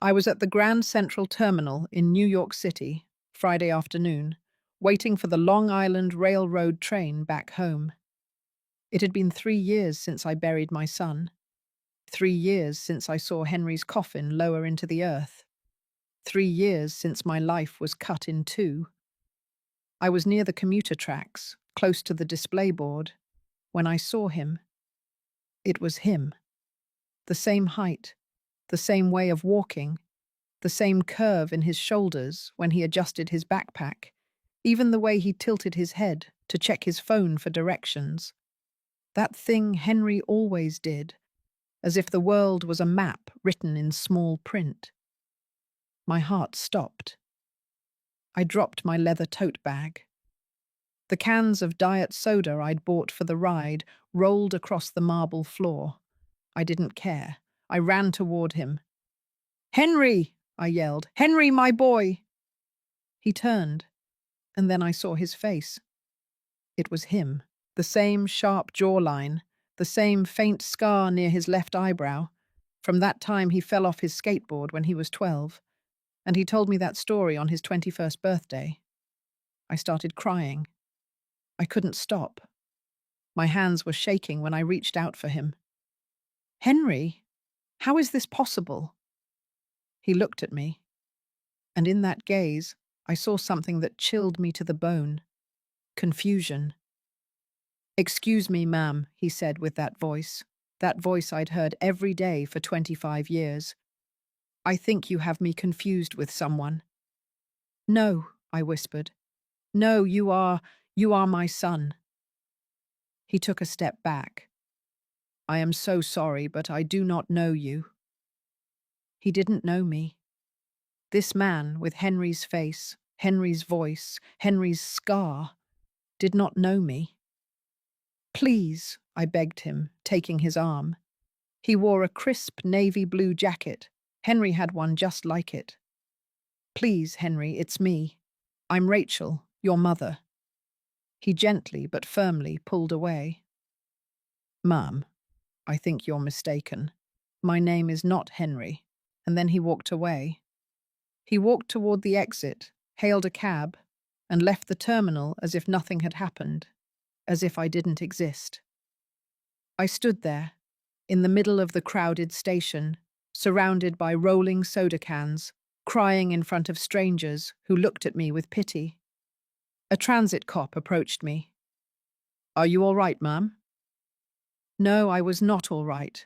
I was at the Grand Central Terminal in New York City, Friday afternoon, waiting for the Long Island Railroad train back home. It had been 3 years since I buried my son. 3 years since I saw Henry's coffin lower into the earth. 3 years since my life was cut in two. I was near the commuter tracks, close to the display board, when I saw him. It was him. The same height, the same way of walking, the same curve in his shoulders when he adjusted his backpack, even the way he tilted his head to check his phone for directions. That thing Henry always did, as if the world was a map written in small print. My heart stopped. I dropped my leather tote bag. The cans of diet soda I'd bought for the ride rolled across the marble floor. I didn't care. I ran toward him. "Henry!" I yelled. "Henry, my boy!" He turned, and then I saw his face. It was him, the same sharp jawline, the same faint scar near his left eyebrow. From that time he fell off his skateboard when he was 12, and he told me that story on his 21st birthday. I started crying. I couldn't stop. My hands were shaking when I reached out for him. "Henry, how is this possible?" He looked at me, and in that gaze, I saw something that chilled me to the bone. Confusion. "Excuse me, ma'am," he said with that voice I'd heard every day for 25 years. "I think you have me confused with someone." "No," I whispered. "No, you are my son." He took a step back. "I am so sorry, but I do not know you." He didn't know me. This man with Henry's face, Henry's voice, Henry's scar, did not know me. "Please," I begged him, taking his arm. He wore a crisp navy blue jacket. Henry had one just like it. "Please, Henry, it's me. I'm Rachel, your mother." He gently but firmly pulled away. "Ma'am, I think you're mistaken. My name is not Henry." And then he walked away. He walked toward the exit, hailed a cab, and left the terminal as if nothing had happened, as if I didn't exist. I stood there, in the middle of the crowded station, surrounded by rolling soda cans, crying in front of strangers who looked at me with pity. A transit cop approached me. "Are you all right, ma'am?" No, I was not all right,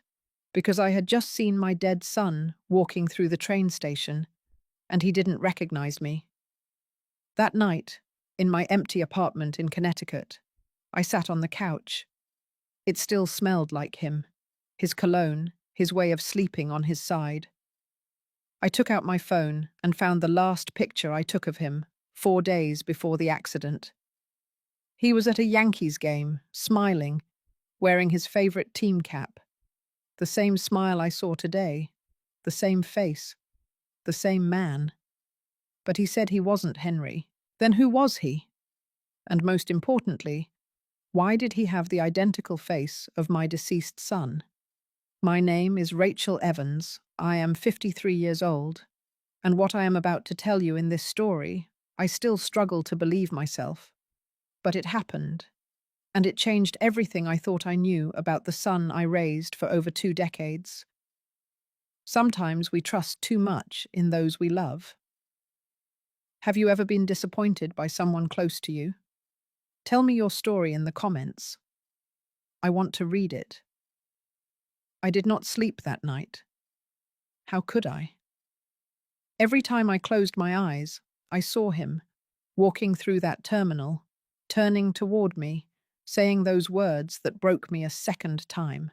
because I had just seen my dead son walking through the train station, and he didn't recognize me. That night, in my empty apartment in Connecticut, I sat on the couch. It still smelled like him, his cologne, his way of sleeping on his side. I took out my phone and found the last picture I took of him 4 days before the accident. He was at a Yankees game, smiling, wearing his favorite team cap. The same smile I saw today, the same face, the same man. But he said he wasn't Henry. Then who was he? And most importantly, why did he have the identical face of my deceased son? My name is Rachel Evans. I am 53 years old, and what I am about to tell you in this story, I still struggle to believe myself. But it happened, and it changed everything I thought I knew about the son I raised for over 2 decades. Sometimes we trust too much in those we love. Have you ever been disappointed by someone close to you? Tell me your story in the comments. I want to read it. I did not sleep that night. How could I? Every time I closed my eyes, I saw him, walking through that terminal, turning toward me, saying those words that broke me a second time.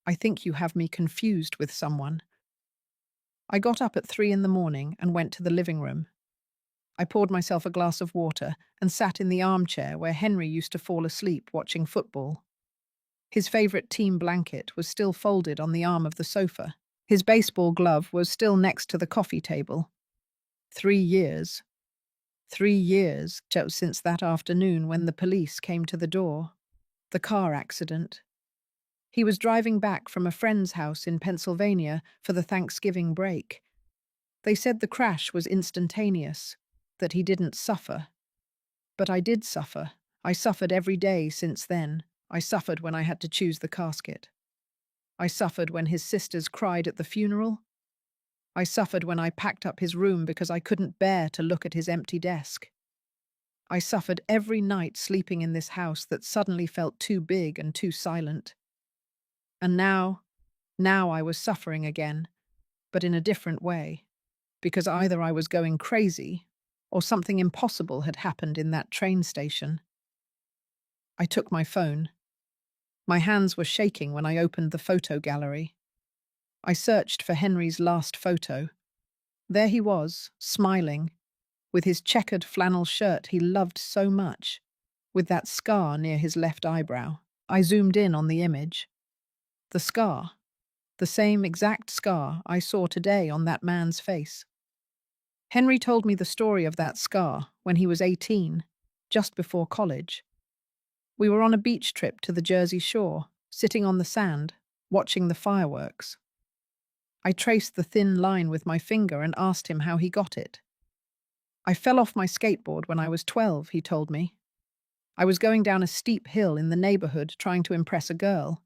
"I think you have me confused with someone." I got up at 3 in the morning and went to the living room. I poured myself a glass of water and sat in the armchair where Henry used to fall asleep watching football. His favorite team blanket was still folded on the arm of the sofa. His baseball glove was still next to the coffee table. 3 years. 3 years since that afternoon when the police came to the door. The car accident. He was driving back from a friend's house in Pennsylvania for the Thanksgiving break. They said the crash was instantaneous, that he didn't suffer. But I did suffer. I suffered every day since then. I suffered when I had to choose the casket. I suffered when his sisters cried at the funeral. I suffered when I packed up his room because I couldn't bear to look at his empty desk. I suffered every night sleeping in this house that suddenly felt too big and too silent. And now I was suffering again, but in a different way, because either I was going crazy or something impossible had happened in that train station. I took my phone. My hands were shaking when I opened the photo gallery. I searched for Henry's last photo. There he was, smiling, with his checkered flannel shirt he loved so much, with that scar near his left eyebrow. I zoomed in on the image. The scar. The same exact scar I saw today on that man's face. Henry told me the story of that scar when he was 18, just before college. We were on a beach trip to the Jersey Shore, sitting on the sand, watching the fireworks. I traced the thin line with my finger and asked him how he got it. I fell off my skateboard when I was 12, he told me. I was going down a steep hill in the neighborhood trying to impress a girl.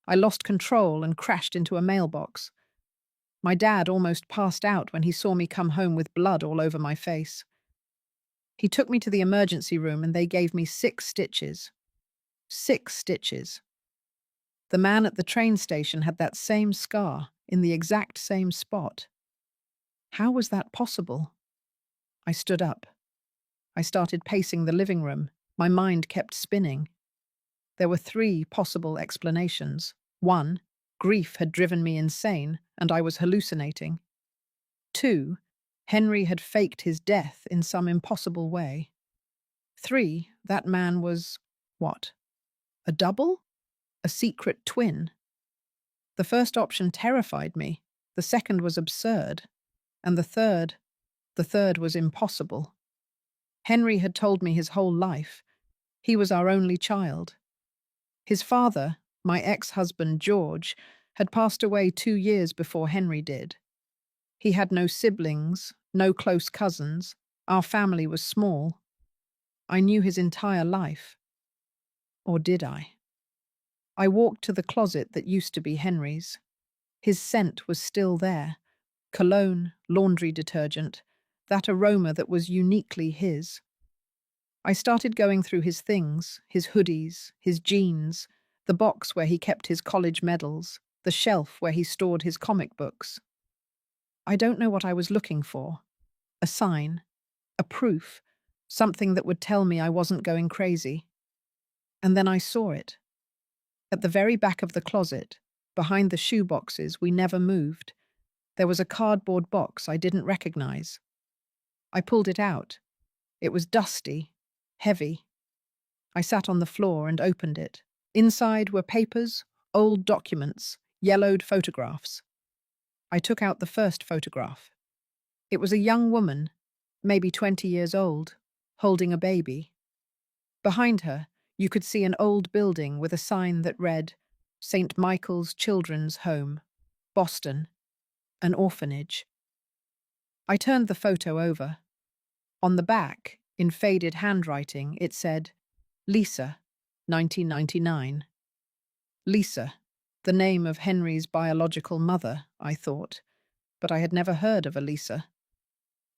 I lost control and crashed into a mailbox. My dad almost passed out when he saw me come home with blood all over my face. He took me to the emergency room and they gave me 6 stitches. 6 stitches. The man at the train station had that same scar in the exact same spot. How was that possible? I stood up. I started pacing the living room. My mind kept spinning. There were 3 possible explanations. 1, grief had driven me insane and I was hallucinating. 2, Henry had faked his death in some impossible way. 3, that man was, what? A double? A secret twin? The first option terrified me, the second was absurd, and the third was impossible. Henry had told me his whole life. He was our only child. His father, my ex-husband George, had passed away 2 years before Henry did. He had no siblings, no close cousins. Our family was small. I knew his entire life. Or did I? I walked to the closet that used to be Henry's. His scent was still there. Cologne, laundry detergent, that aroma that was uniquely his. I started going through his things, his hoodies, his jeans, the box where he kept his college medals, the shelf where he stored his comic books. I don't know what I was looking for. A sign, a proof, something that would tell me I wasn't going crazy. And then I saw it. At the very back of the closet, behind the shoe boxes we never moved, there was a cardboard box I didn't recognize. I pulled it out. It was dusty, heavy. I sat on the floor and opened it. Inside were papers, old documents, yellowed photographs. I took out the first photograph. It was a young woman, maybe 20 years old, holding a baby. Behind her, you could see an old building with a sign that read, St. Michael's Children's Home, Boston, an orphanage. I turned the photo over. On the back, in faded handwriting, it said, Lisa, 1999. Lisa, the name of Henry's biological mother, I thought, but I had never heard of a Lisa.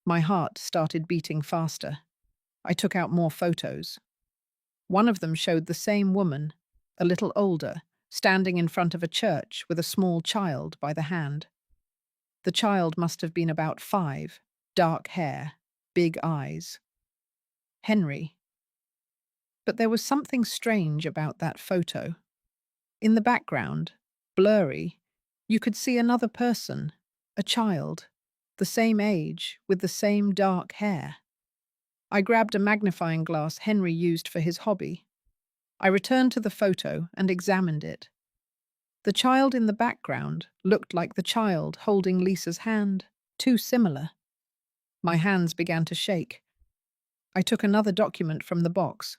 My heart started beating faster. I took out more photos. One of them showed the same woman, a little older, standing in front of a church with a small child by the hand. The child must have been about 5, dark hair, big eyes. Henry. But there was something strange about that photo. In the background, blurry, you could see another person, a child, the same age, with the same dark hair. I grabbed a magnifying glass Henry used for his hobby. I returned to the photo and examined it. The child in the background looked like the child holding Lisa's hand, too similar. My hands began to shake. I took another document from the box.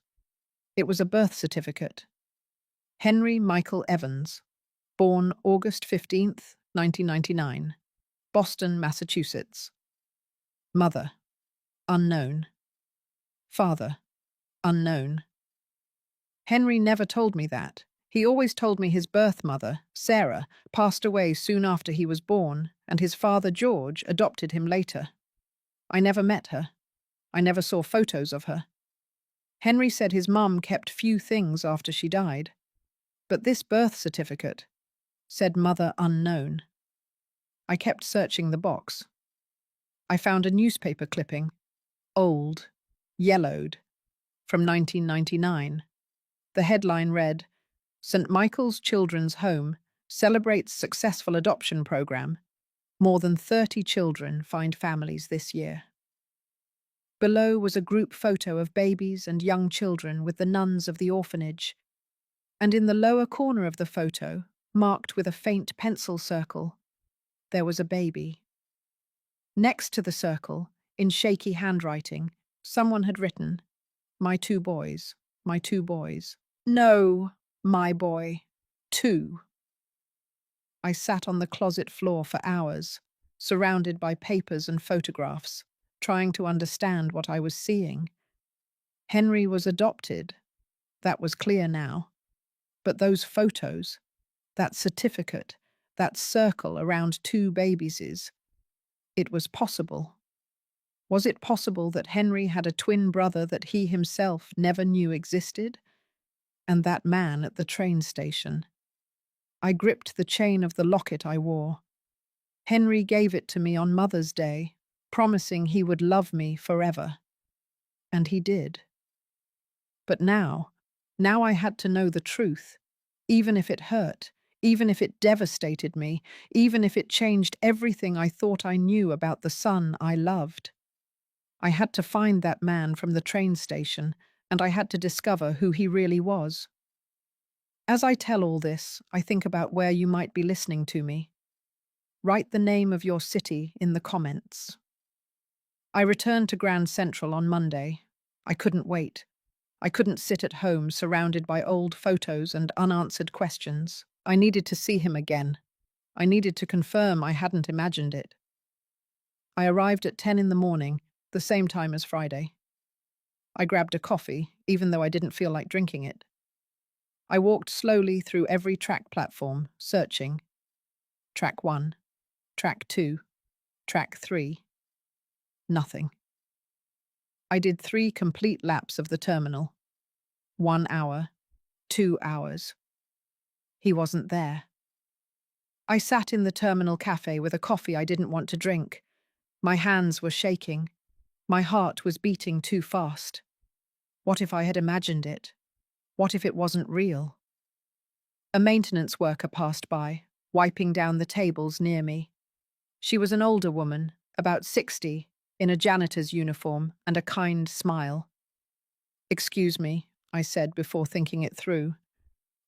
It was a birth certificate. Henry Michael Evans, born August 15th, 1999, Boston, Massachusetts. Mother, unknown. Father, unknown. Henry never told me that. He always told me his birth mother, Sarah, passed away soon after he was born, and his father, George, adopted him later. I never met her. I never saw photos of her. Henry said his mum kept few things after she died. But this birth certificate said mother unknown. I kept searching the box. I found a newspaper clipping, old, yellowed, from 1999. The headline read, St. Michael's Children's Home celebrates successful adoption program. More than 30 children find families this year. Below was a group photo of babies and young children with the nuns of the orphanage, and in the lower corner of the photo, marked with a faint pencil circle, there was a baby. Next to the circle, in shaky handwriting, someone had written, My two boys, my two boys. No, my boy. Two. I sat on the closet floor for hours, surrounded by papers and photographs, trying to understand what I was seeing. Henry was adopted. That was clear now. But those photos, that certificate, that circle around two babies, it was possible. Was it possible that Henry had a twin brother that he himself never knew existed? And that man at the train station. I gripped the chain of the locket I wore. Henry gave it to me on Mother's Day, promising he would love me forever. And he did. But now I had to know the truth, even if it hurt, even if it devastated me, even if it changed everything I thought I knew about the son I loved. I had to find that man from the train station, and I had to discover who he really was. As I tell all this, I think about where you might be listening to me. Write the name of your city in the comments. I returned to Grand Central on Monday. I couldn't wait. I couldn't sit at home surrounded by old photos and unanswered questions. I needed to see him again. I needed to confirm I hadn't imagined it. I arrived at 10 in the morning, the same time as Friday. I grabbed a coffee, even though I didn't feel like drinking it. I walked slowly through every track platform, searching. Track 1, Track 2, Track 3. Nothing. I did 3 complete laps of the terminal. 1 hour, 2 hours. He wasn't there. I sat in the terminal cafe with a coffee I didn't want to drink. My hands were shaking. My heart was beating too fast. What if I had imagined it? What if it wasn't real? A maintenance worker passed by, wiping down the tables near me. She was an older woman, about 60, in a janitor's uniform and a kind smile. "Excuse me," I said before thinking it through.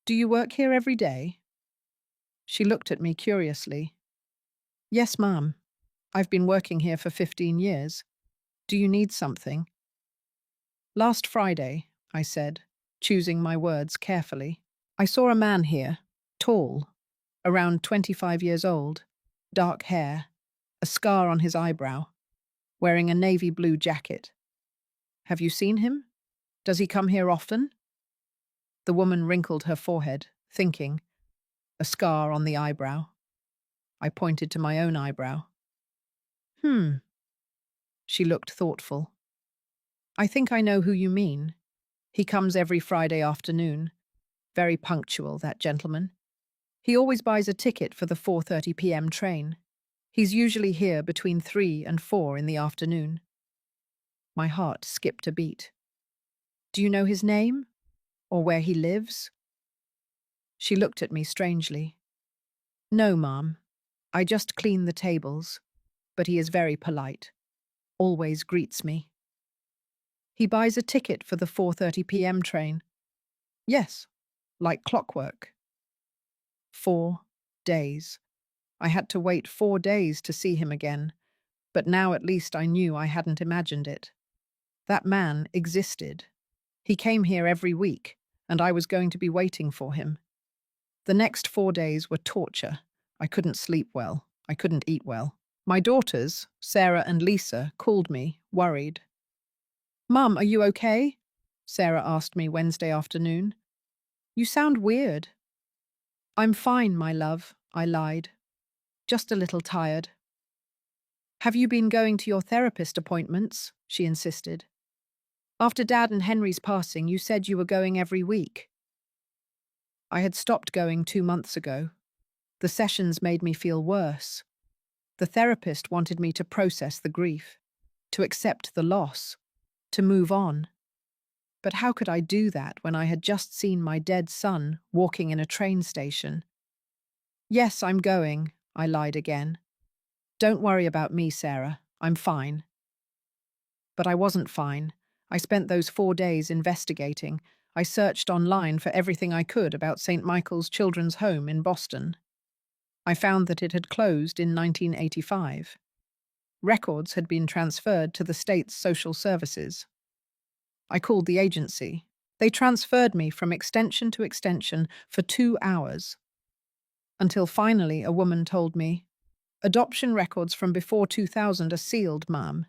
"Do you work here every day?" She looked at me curiously. "Yes, ma'am. I've been working here for 15 years. Do you need something?" "Last Friday," I said, choosing my words carefully, "I saw a man here, tall, around 25 years old, dark hair, a scar on his eyebrow, wearing a navy blue jacket. Have you seen him? Does he come here often?" The woman wrinkled her forehead, thinking. A scar on the eyebrow. I pointed to my own eyebrow. She looked thoughtful. "I think I know who you mean. He comes every Friday afternoon. Very punctual, that gentleman. He always buys a ticket for the 4:30 p.m. train. He's usually here between 3 and 4 in the afternoon." My heart skipped a beat. "Do you know his name? Or where he lives?" She looked at me strangely. "No, ma'am. I just clean the tables. But he is very polite. Always greets me." "He buys a ticket for the 4:30 p.m. train." "Yes, like clockwork." 4 days. I had to wait 4 days to see him again, but now at least I knew I hadn't imagined it. That man existed. He came here every week, and I was going to be waiting for him. The next 4 days were torture. I couldn't sleep well. I couldn't eat well. My daughters, Sarah and Lisa, called me, worried. "Mum, are you okay?" Sarah asked me Wednesday afternoon. "You sound weird." "I'm fine, my love," I lied. "Just a little tired." "Have you been going to your therapist appointments?" she insisted. "After Dad and Henry's passing, you said you were going every week." I had stopped going 2 months ago. The sessions made me feel worse. The therapist wanted me to process the grief, to accept the loss, to move on. But how could I do that when I had just seen my dead son walking in a train station? "Yes, I'm going," I lied again. "Don't worry about me, Sarah. I'm fine." But I wasn't fine. I spent those 4 days investigating. I searched online for everything I could about St. Michael's Children's Home in Boston. I found that it had closed in 1985. Records had been transferred to the state's social services. I called the agency. They transferred me from extension to extension for 2 hours. Until finally a woman told me, "Adoption records from before 2000 are sealed, ma'am.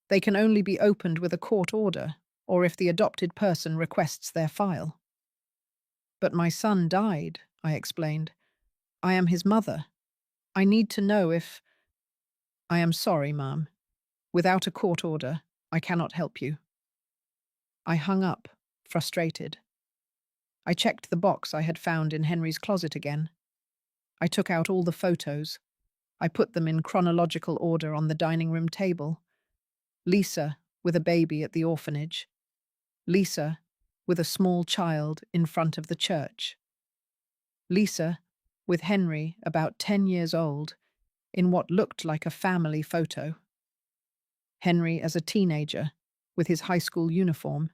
They can only be opened with a court order, or if the adopted person requests their file." "But my son died," I explained. "I am his mother. I need to know if—" "I am sorry, ma'am. Without a court order, I cannot help you." I hung up, frustrated. I checked the box I had found in Henry's closet again. I took out all the photos. I put them in chronological order on the dining room table. Lisa, with a baby at the orphanage. Lisa, with a small child in front of the church. Lisa, with Henry, about 10 years old, in what looked like a family photo. Henry as a teenager, with his high school uniform.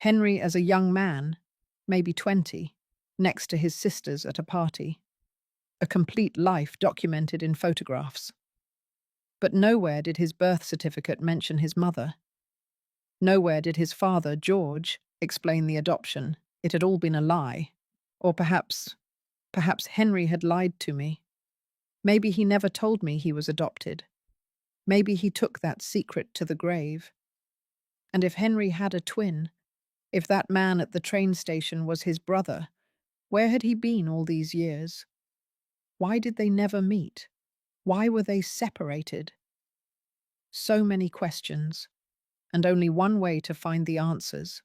Henry as a young man, maybe 20, next to his sisters at a party. A complete life documented in photographs. But nowhere did his birth certificate mention his mother. Nowhere did his father, George, explain the adoption. It had all been a lie. Or perhaps Henry had lied to me. Maybe he never told me he was adopted. Maybe he took that secret to the grave. And if Henry had a twin, if that man at the train station was his brother, where had he been all these years? Why did they never meet? Why were they separated? So many questions, and only one way to find the answers.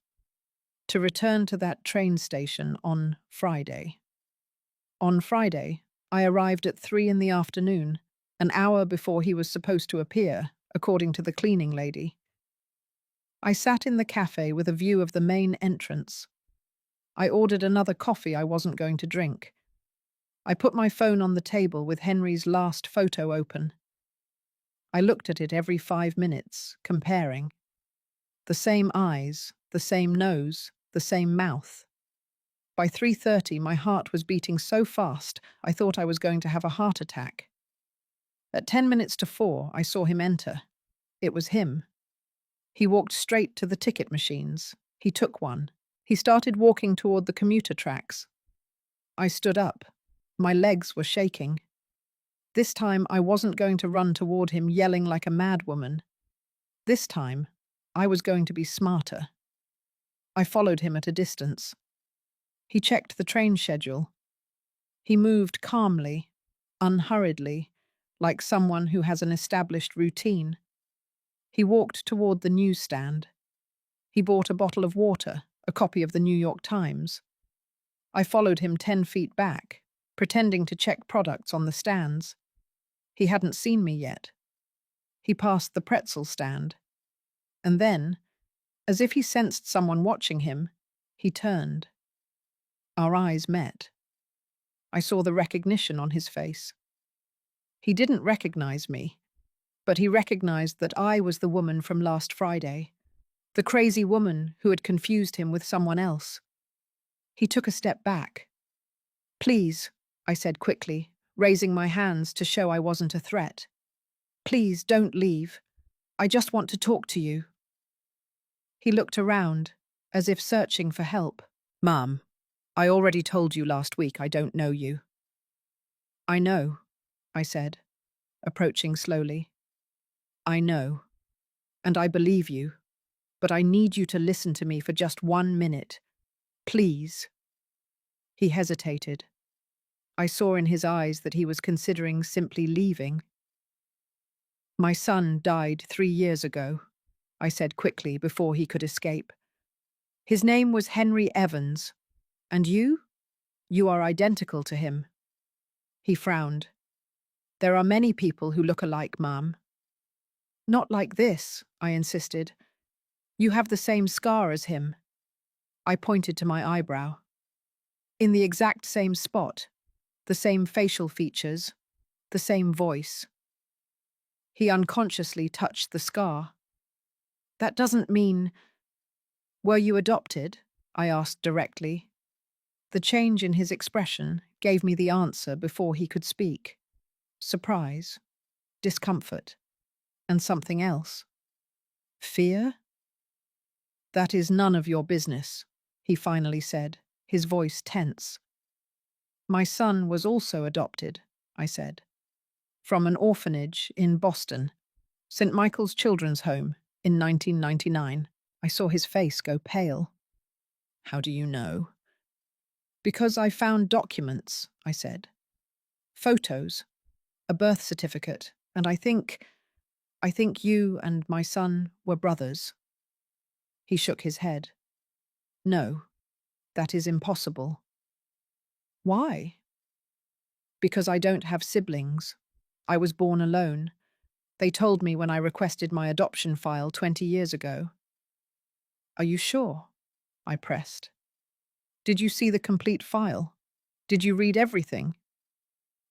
To return to that train station on Friday. On Friday, I arrived at 3 in the afternoon, an hour before he was supposed to appear, according to the cleaning lady. I sat in the cafe with a view of the main entrance. I ordered another coffee I wasn't going to drink. I put my phone on the table with Henry's last photo open. I looked at it every 5 minutes, comparing. The same eyes, the same nose, the same mouth. By 3:30, my heart was beating so fast I thought I was going to have a heart attack. At 10 minutes to 4, I saw him enter. It was him. He walked straight to the ticket machines. He took one. He started walking toward the commuter tracks. I stood up. My legs were shaking. This time, I wasn't going to run toward him yelling like a madwoman. This time, I was going to be smarter. I followed him at a distance. He checked the train schedule. He moved calmly, unhurriedly, like someone who has an established routine. He walked toward the newsstand. He bought a bottle of water, a copy of the New York Times. I followed him 10 feet back, pretending to check products on the stands. He hadn't seen me yet. He passed the pretzel stand. And then, as if he sensed someone watching him, he turned. Our eyes met. I saw the recognition on his face. He didn't recognize me, but he recognized that I was the woman from last Friday, the crazy woman who had confused him with someone else. He took a step back. "Please," I said quickly, raising my hands to show I wasn't a threat. "Please don't leave. I just want to talk to you." He looked around, as if searching for help. Mom, I already told you last week I don't know you. I know, I said, approaching slowly. I know, and I believe you, but I need you to listen to me for just 1 minute. Please. He hesitated. I saw in his eyes that he was considering simply leaving. My son died 3 years ago, I said quickly before he could escape. His name was Henry Evans. And you? You are identical to him. He frowned. There are many people who look alike, Ma'am. Not like this, I insisted. You have the same scar as him. I pointed to my eyebrow. In the exact same spot, the same facial features, the same voice. He unconsciously touched the scar. That doesn't mean… Were you adopted? I asked directly. The change in his expression gave me the answer before he could speak. Surprise, discomfort, and something else. Fear? That is none of your business, he finally said, his voice tense. My son was also adopted, I said. From an orphanage in Boston, St. Michael's Children's Home, in 1999. I saw his face go pale. How do you know? Because I found documents, I said. Photos, a birth certificate, and I think you and my son were brothers. He shook his head. No, that is impossible. Why? Because I don't have siblings. I was born alone. They told me when I requested my adoption file 20 years ago. Are you sure? I pressed. Did you see the complete file? Did you read everything?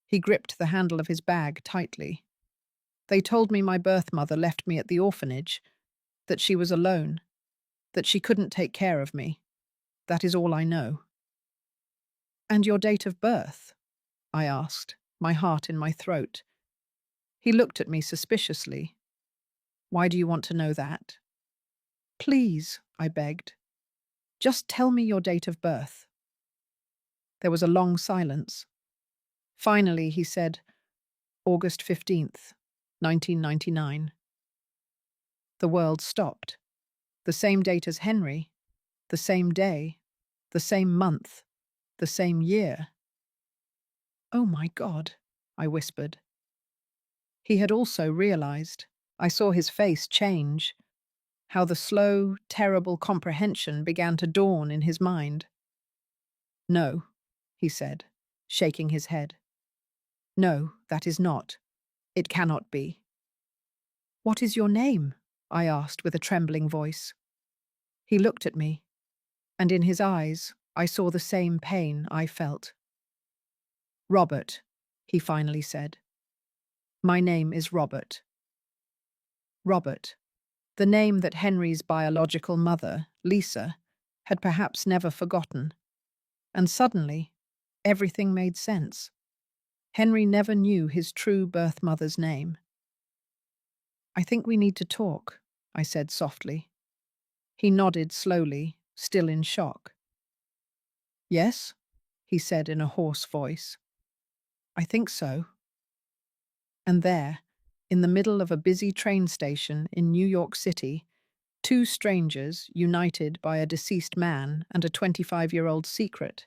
He gripped the handle of his bag tightly. They told me my birth mother left me at the orphanage, that she was alone, that she couldn't take care of me. That is all I know. And your date of birth? I asked, my heart in my throat. He looked at me suspiciously. Why do you want to know that? Please, I begged. Just tell me your date of birth. There was a long silence. Finally, he said, August 15th, 1999. The world stopped. The same date as Henry, the same day, the same month, the same year. Oh my God, I whispered. He had also realized. I saw his face change, how the slow, terrible comprehension began to dawn in his mind. No, he said, shaking his head. No, that is not. It cannot be. What is your name? I asked with a trembling voice. He looked at me, and in his eyes I saw the same pain I felt. Robert, he finally said. My name is Robert. Robert, the name that Henry's biological mother, Lisa, had perhaps never forgotten. And suddenly, everything made sense. Henry never knew his true birth mother's name. I think we need to talk, I said softly. He nodded slowly, still in shock. Yes, he said in a hoarse voice. I think so. And there, in the middle of a busy train station in New York City, two strangers, united by a deceased man and a 25-year-old secret,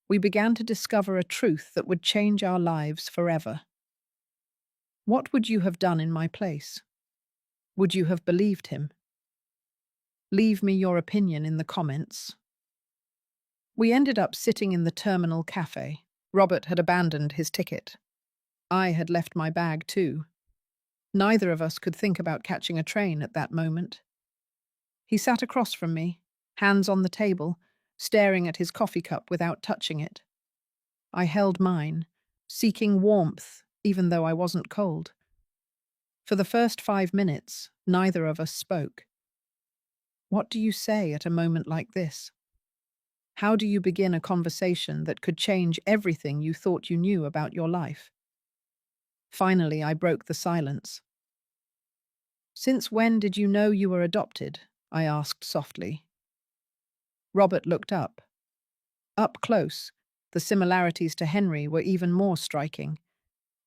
we began to discover a truth that would change our lives forever. What would you have done in my place? Would you have believed him? Leave me your opinion in the comments. We ended up sitting in the terminal cafe. Robert had abandoned his ticket. I had left my bag too. Neither of us could think about catching a train at that moment. He sat across from me, hands on the table, staring at his coffee cup without touching it. I held mine, seeking warmth even though I wasn't cold. For the first 5 minutes, neither of us spoke. What do you say at a moment like this? How do you begin a conversation that could change everything you thought you knew about your life? Finally, I broke the silence. Since when did you know you were adopted? I asked softly. Robert looked up. Up close, the similarities to Henry were even more striking.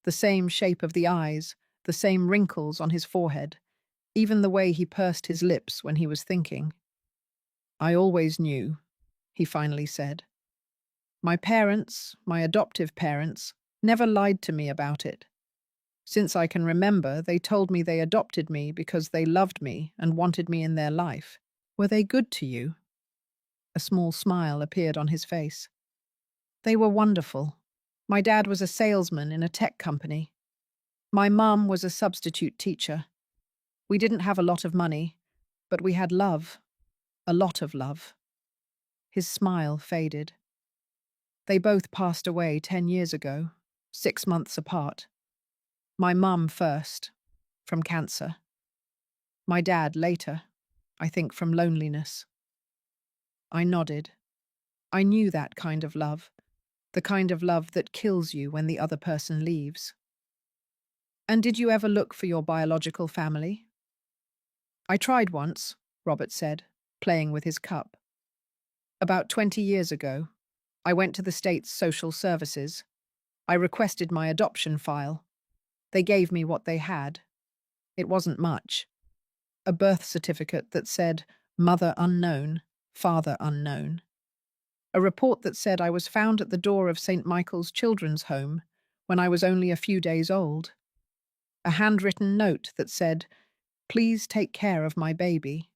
The same shape of the eyes, the same wrinkles on his forehead, even the way he pursed his lips when he was thinking. "I always knew," he finally said. "My parents, my adoptive parents, never lied to me about it. Since I can remember, they told me they adopted me because they loved me and wanted me in their life. Were they good to you?" A small smile appeared on his face. "They were wonderful. My dad was a salesman in a tech company. My mum was a substitute teacher. We didn't have a lot of money, but we had love, a lot of love." His smile faded. "They both passed away 10 years ago, 6 months apart. My mum first, from cancer. My dad later, I think from loneliness." I nodded. I knew that kind of love, the kind of love that kills you when the other person leaves. "And did you ever look for your biological family?" "I tried once," Robert said, playing with his cup. "About 20 years ago, I went to the state's social services. I requested my adoption file. They gave me what they had. It wasn't much. A birth certificate that said mother unknown, father unknown. A report that said I was found at the door of St. Michael's Children's Home when I was only a few days old. A handwritten note that said, 'Please take care of my baby.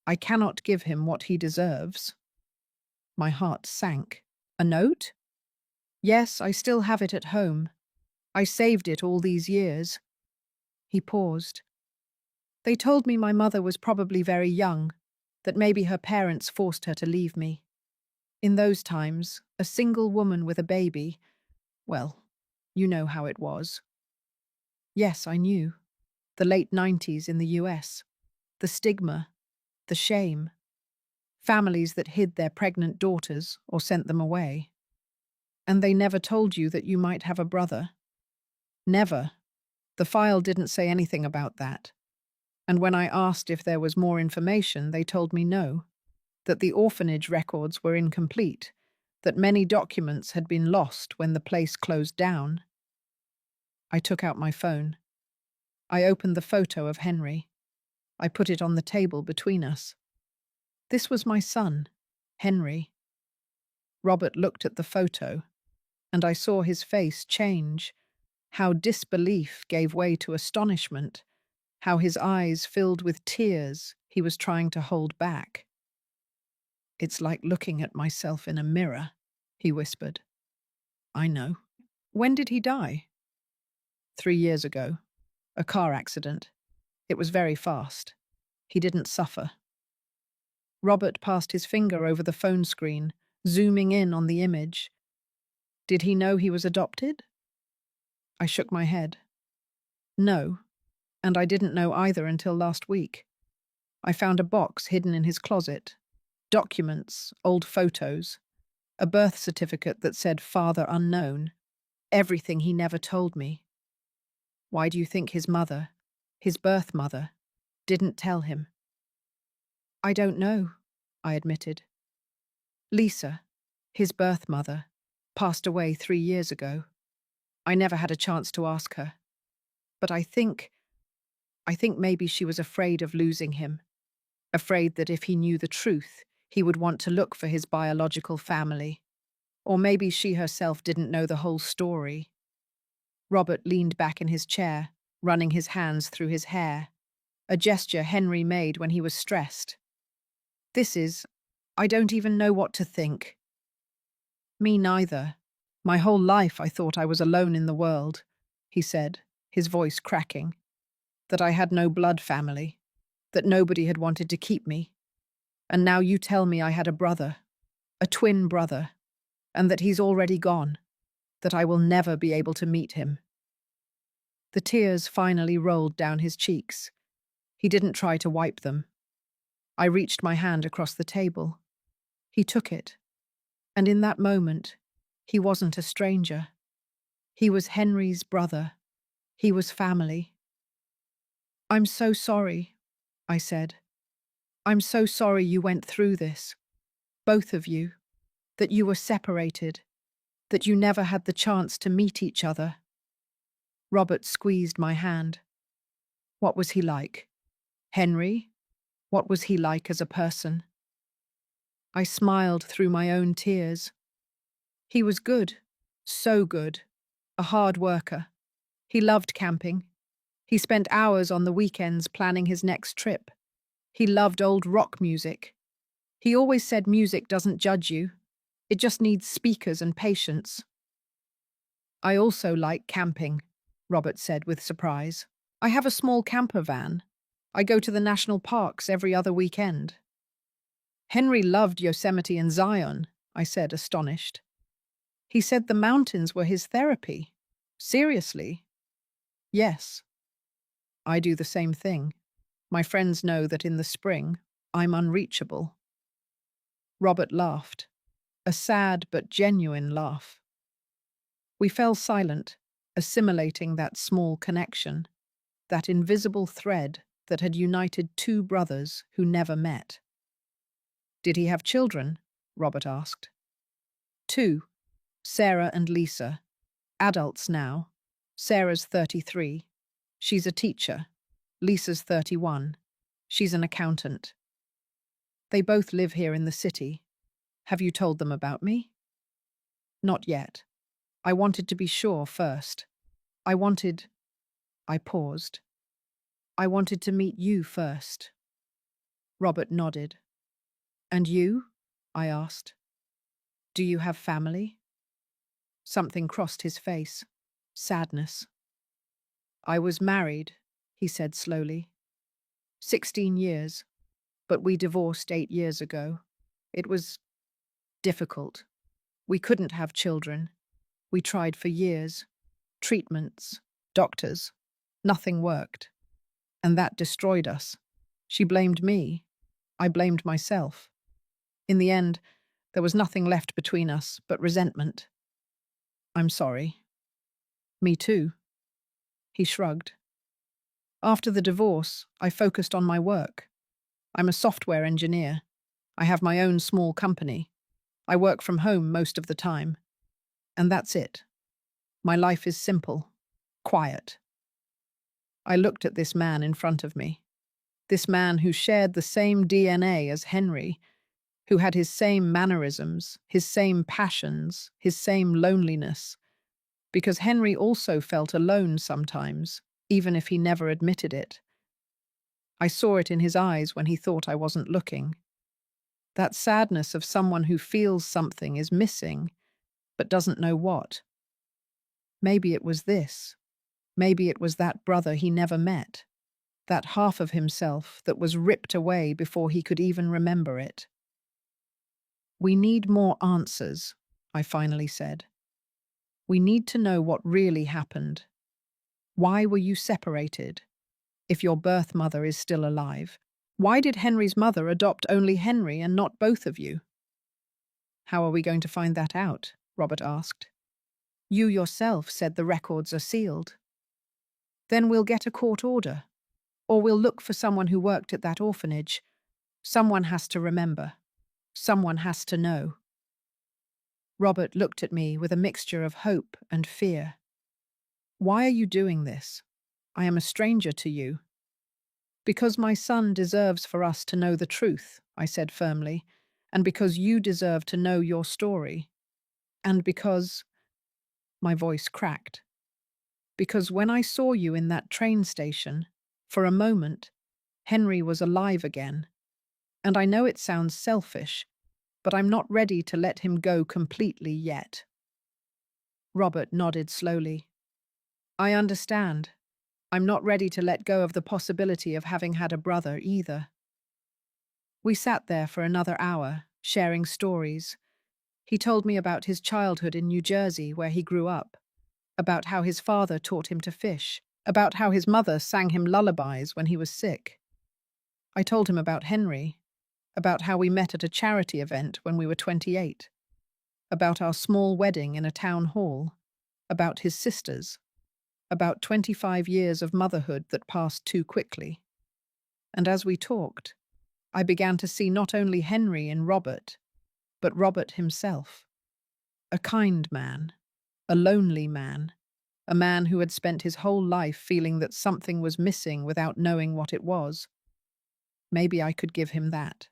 I cannot give him what he deserves.'" My heart sank. "A note?" "Yes, I still have it at home. I saved it all these years." He paused. "They told me my mother was probably very young, that maybe her parents forced her to leave me. In those times, a single woman with a baby, well, you know how it was." Yes, I knew. The late 90s in the US. The stigma, the shame. Families that hid their pregnant daughters or sent them away. "And they never told you that you might have a brother?" "Never. The file didn't say anything about that. And when I asked if there was more information, they told me no, that the orphanage records were incomplete, that many documents had been lost when the place closed down." I took out my phone. I opened the photo of Henry. I put it on the table between us. This was my son, Henry. Robert looked at the photo, and I saw his face change, how disbelief gave way to astonishment, how his eyes filled with tears he was trying to hold back. "It's like looking at myself in a mirror," he whispered. "I know." "When did he die?" 3 years ago. A car accident. It was very fast. He didn't suffer." Robert passed his finger over the phone screen, zooming in on the image. "Did he know he was adopted?" I shook my head. "No, and I didn't know either until last week. I found a box hidden in his closet. Documents, old photos, a birth certificate that said father unknown. Everything he never told me. Why do you think his mother, his birth mother, didn't tell him?" "I don't know," I admitted. "Lisa, his birth mother, passed away 3 years ago. I never had a chance to ask her. But I think maybe she was afraid of losing him, afraid that if he knew the truth, he would want to look for his biological family. Or maybe she herself didn't know the whole story." Robert leaned back in his chair, running his hands through his hair, a gesture Henry made when he was stressed. I don't even know what to think." "Me neither. My whole life I thought I was alone in the world," he said, his voice cracking. "That I had no blood family, that nobody had wanted to keep me. And now you tell me I had a brother, a twin brother, and that he's already gone, that I will never be able to meet him." The tears finally rolled down his cheeks. He didn't try to wipe them. I reached my hand across the table. He took it, and in that moment, he wasn't a stranger. He was Henry's brother. He was family. "I'm so sorry," I said. "I'm so sorry you went through this. Both of you. that you were separated, that you never had the chance to meet each other. Robert squeezed my hand. What was he like? Henry? What was he like as a person? I smiled through my own tears. He was good, so good, a hard worker. He loved camping. He spent hours on the weekends planning his next trip. He loved old rock music. He always said music doesn't judge you. It just needs speakers and patience. I also like camping, Robert said with surprise. I have a small camper van. I go to the national parks every other weekend. Henry loved Yosemite and Zion, I said, astonished. He said the mountains were his therapy. Seriously? Yes. I do the same thing. My friends know that in the spring, I'm unreachable. Robert laughed, a sad but genuine laugh. We fell silent, assimilating that small connection, that invisible thread that had united two brothers who never met. Did he have children? Robert asked. Two, Sarah and Lisa, adults now. Sarah's 33. She's a teacher. Lisa's 31. She's an accountant. They both live here in the city. Have you told them about me? Not yet. I wanted to be sure first. I paused. I wanted to meet you first. Robert nodded. And you? I asked. Do you have family? Something crossed his face. Sadness. I was married, he said slowly. 16 years, but we divorced 8 years ago. It was difficult. We couldn't have children. We tried for years. Treatments, doctors. Nothing worked. And that destroyed us. She blamed me. I blamed myself. In the end, there was nothing left between us but resentment. I'm sorry. Me too. He shrugged. After the divorce, I focused on my work. I'm a software engineer. I have my own small company. I work from home most of the time. And that's it. My life is simple, quiet. I looked at this man in front of me. This man who shared the same DNA as Henry, who had his same mannerisms, his same passions, his same loneliness. Because Henry also felt alone sometimes, even if he never admitted it. I saw it in his eyes when he thought I wasn't looking. That sadness of someone who feels something is missing, but doesn't know what. Maybe it was this. Maybe it was that brother he never met. That half of himself that was ripped away before he could even remember it. We need more answers, I finally said. We need to know what really happened. Why were you separated? If your birth mother is still alive, why did Henry's mother adopt only Henry and not both of you? How are we going to find that out? Robert asked. You yourself said the records are sealed. Then we'll get a court order. Or we'll look for someone who worked at that orphanage. Someone has to remember. Someone has to know. Robert looked at me with a mixture of hope and fear. Why are you doing this? I am a stranger to you. Because my son deserves for us to know the truth, I said firmly, and because you deserve to know your story. And because... My voice cracked. Because when I saw you in that train station, for a moment, Henry was alive again. And I know it sounds selfish, but I'm not ready to let him go completely yet. Robert nodded slowly. I understand. I'm not ready to let go of the possibility of having had a brother either. We sat there for another hour, sharing stories. He told me about his childhood in New Jersey, where he grew up, about how his father taught him to fish, about how his mother sang him lullabies when he was sick. I told him about Henry, about how we met at a charity event when we were 28, about our small wedding in a town hall, about his sisters, about 25 years of motherhood that passed too quickly. And as we talked, I began to see not only Henry in Robert, but Robert himself. A kind man, a lonely man, a man who had spent his whole life feeling that something was missing without knowing what it was. Maybe I could give him that.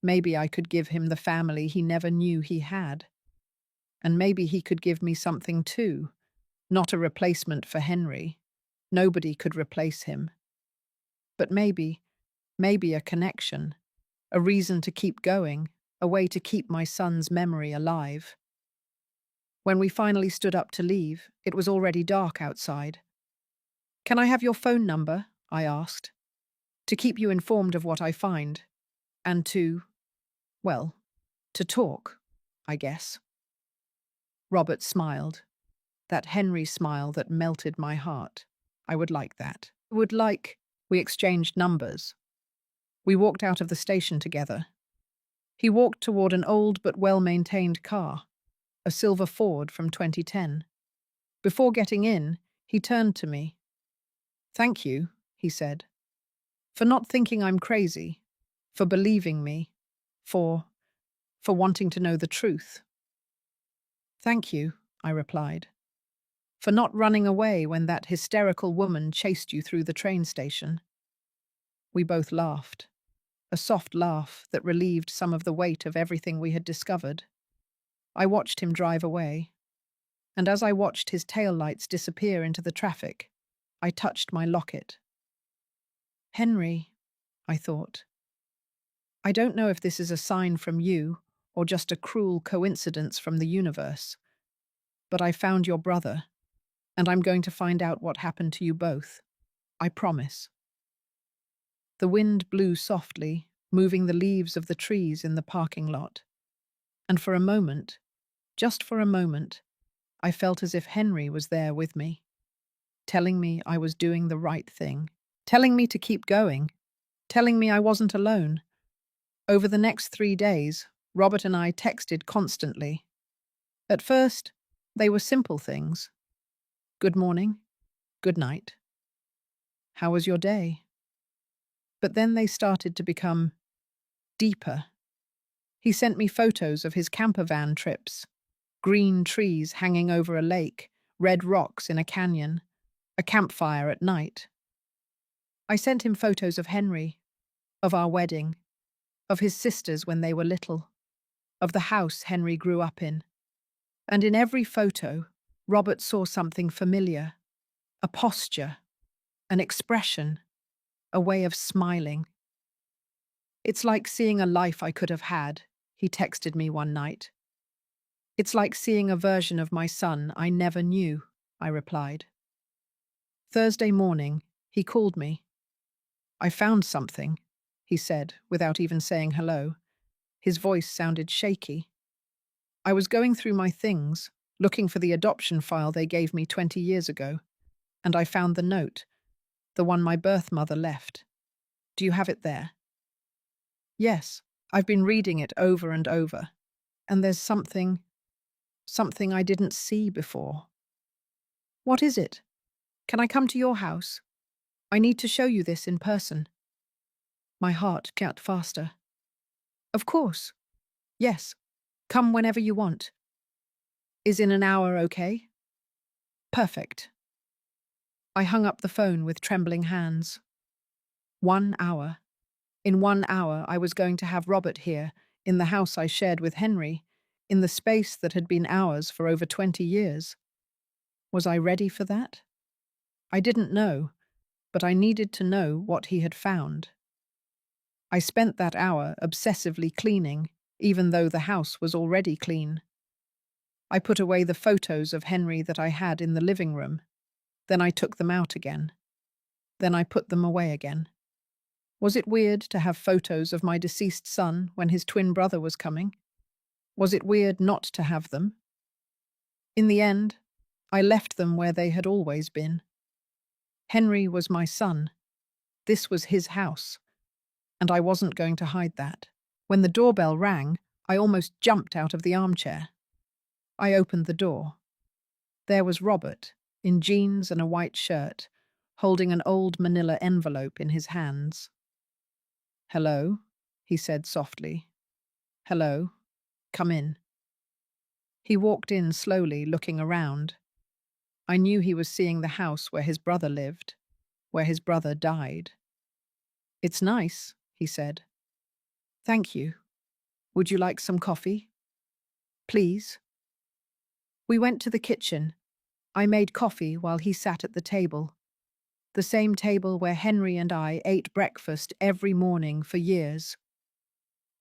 Maybe I could give him the family he never knew he had. And maybe he could give me something too, not a replacement for Henry. Nobody could replace him. But maybe a connection, a reason to keep going, a way to keep my son's memory alive. When we finally stood up to leave, it was already dark outside. "Can I have your phone number?" I asked. "To keep you informed of what I find. And well, to talk, I guess." Robert smiled. That Henry smile that melted my heart. I would like that. We exchanged numbers. We walked out of the station together. He walked toward an old but well-maintained car, a silver Ford from 2010. Before getting in, he turned to me. "Thank you," he said, "for not thinking I'm crazy, for believing me, for wanting to know the truth." "Thank you," I replied, "for not running away when that hysterical woman chased you through the train station." We both laughed, a soft laugh that relieved some of the weight of everything we had discovered. I watched him drive away, and as I watched his taillights disappear into the traffic, I touched my locket. "Henry," I thought, "I don't know if this is a sign from you or just a cruel coincidence from the universe, but I found your brother, and I'm going to find out what happened to you both. I promise." The wind blew softly, moving the leaves of the trees in the parking lot. And for a moment, just for a moment, I felt as if Henry was there with me, telling me I was doing the right thing, telling me to keep going, telling me I wasn't alone. Over the next 3 days, Robert and I texted constantly. At first, they were simple things. "Good morning," "Good night," "How was your day?" But then they started to become deeper. He sent me photos of his camper van trips, green trees hanging over a lake, red rocks in a canyon, a campfire at night. I sent him photos of Henry, of our wedding, of his sisters when they were little, of the house Henry grew up in. And in every photo, Robert saw something familiar, a posture, an expression, a way of smiling. "It's like seeing a life I could have had," he texted me one night. "It's like seeing a version of my son I never knew," I replied. Thursday morning, he called me. "I found something," he said, without even saying hello. His voice sounded shaky. "I was going through my things, looking for the adoption file they gave me 20 years ago, and I found the note, the one my birth mother left. Do you have it there?" "Yes, I've been reading it over and over, and there's something I didn't see before." "What is it? Can I come to your house? I need to show you this in person." My heart got faster. "Of course. Yes. Come whenever you want." "Is in an hour okay?" "Perfect." I hung up the phone with trembling hands. 1 hour. In 1 hour, I was going to have Robert here, in the house I shared with Henry, in the space that had been ours for over 20 years. Was I ready for that? I didn't know, but I needed to know what he had found. I spent that hour obsessively cleaning, even though the house was already clean. I put away the photos of Henry that I had in the living room. Then I took them out again. Then I put them away again. Was it weird to have photos of my deceased son when his twin brother was coming? Was it weird not to have them? In the end, I left them where they had always been. Henry was my son. This was his house, and I wasn't going to hide that. When the doorbell rang, I almost jumped out of the armchair. I opened the door. There was Robert, in jeans and a white shirt, holding an old manila envelope in his hands. "Hello," he said softly. "Hello." Come in." He walked in slowly, looking around. I knew he was seeing the house where his brother lived, where his brother died. "It's nice," he said. "Thank you. Would you like some coffee?" "Please." We went to the kitchen. I made coffee while he sat at the table. The same table where Henry and I ate breakfast every morning for years.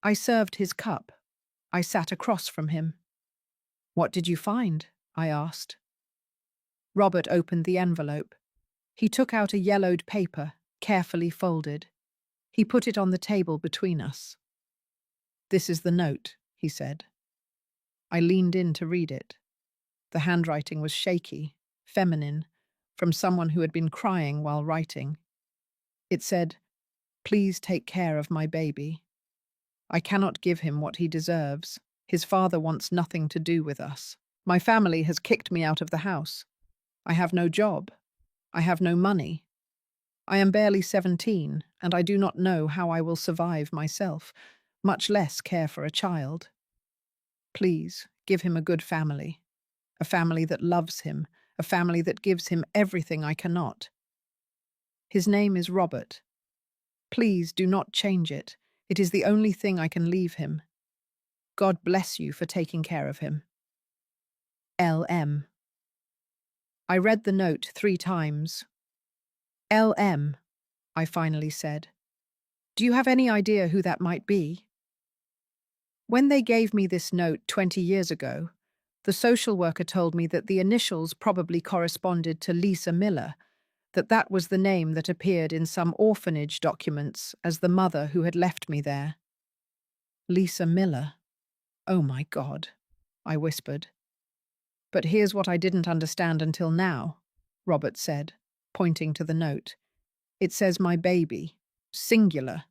I served his cup. I sat across from him. "What did you find?" I asked. Robert opened the envelope. He took out a yellowed paper, carefully folded. He put it on the table between us. "This is the note," he said. I leaned in to read it. The handwriting was shaky, feminine, from someone who had been crying while writing. It said, "Please take care of my baby. I cannot give him what he deserves. His father wants nothing to do with us. My family has kicked me out of the house. I have no job. I have no money. I am barely 17, and I do not know how I will survive myself, much less care for a child. Please, give him a good family. A family that loves him, a family that gives him everything I cannot. His name is Robert. Please do not change it. It is the only thing I can leave him. God bless you for taking care of him. L.M." I read the note 3 times. "L.M.," I finally said. "Do you have any idea who that might be?" When they gave me this note 20 years ago, the social worker told me that the initials probably corresponded to Lisa Miller, that was the name that appeared in some orphanage documents as the mother who had left me there. Lisa Miller. Oh my God, I whispered. "But here's what I didn't understand until now," Robert said, pointing to the note. "It says my baby, singular.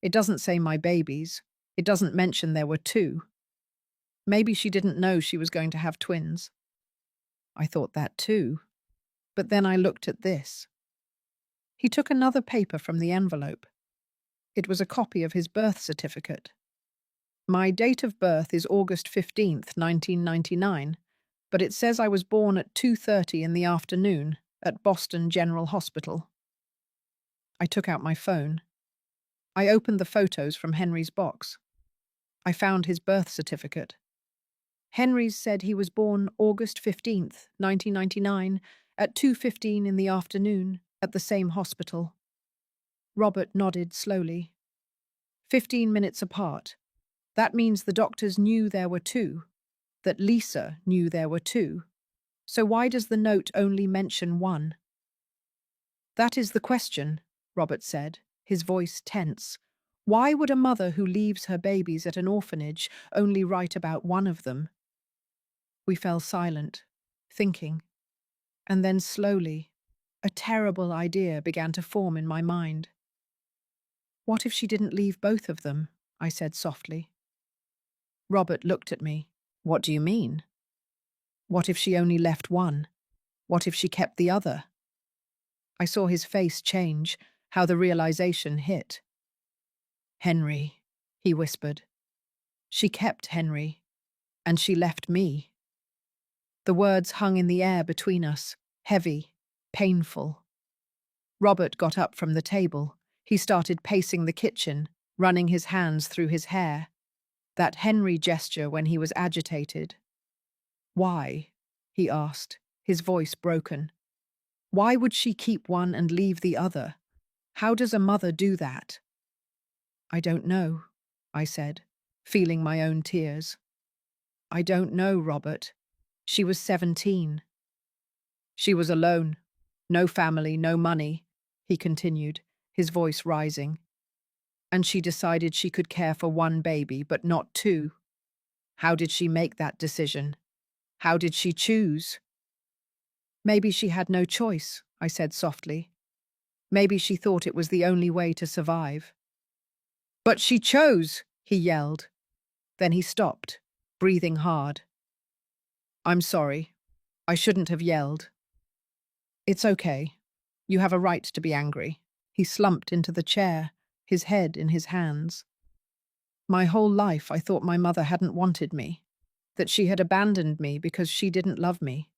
It doesn't say my babies. It doesn't mention there were 2. Maybe she didn't know she was going to have twins." I thought that too. But then I looked at this. He took another paper from the envelope. It was a copy of his birth certificate. My date of birth is August 15th, 1999, but it says I was born at 2:30 in the afternoon at Boston General Hospital. I took out my phone. I opened the photos from Henry's box. I found his birth certificate. Henry's said he was born August 15th, 1999, at 2:15 in the afternoon at the same hospital. Robert nodded slowly. 15 minutes apart. That means the doctors knew there were 2, that Lisa knew there were 2. So why does the note only mention 1? "That is the question," Robert said, his voice tense. "Why would a mother who leaves her babies at an orphanage only write about one of them?" We fell silent, thinking. And then slowly, a terrible idea began to form in my mind. "What if she didn't leave both of them?" I said softly. Robert looked at me. "What do you mean?" "What if she only left one? What if she kept the other?" I saw his face change, how the realization hit. "Henry," he whispered. "She kept Henry, and she left me." The words hung in the air between us, heavy, painful. Robert got up from the table. He started pacing the kitchen, running his hands through his hair. That Henry gesture when he was agitated. "Why?" he asked, his voice broken. "Why would she keep one and leave the other? How does a mother do that?" "I don't know," I said, feeling my own tears. "I don't know, Robert. She was 17. She was alone. No family, no money," he continued, his voice rising. "And she decided she could care for one baby, but not 2. How did she make that decision? How did she choose?" "Maybe she had no choice," I said softly. "Maybe she thought it was the only way to survive." "But she chose!" he yelled. Then he stopped, breathing hard. "I'm sorry. I shouldn't have yelled." "It's okay. You have a right to be angry." He slumped into the chair, his head in his hands. My whole life I thought my mother hadn't wanted me, that she had abandoned me because she didn't love me.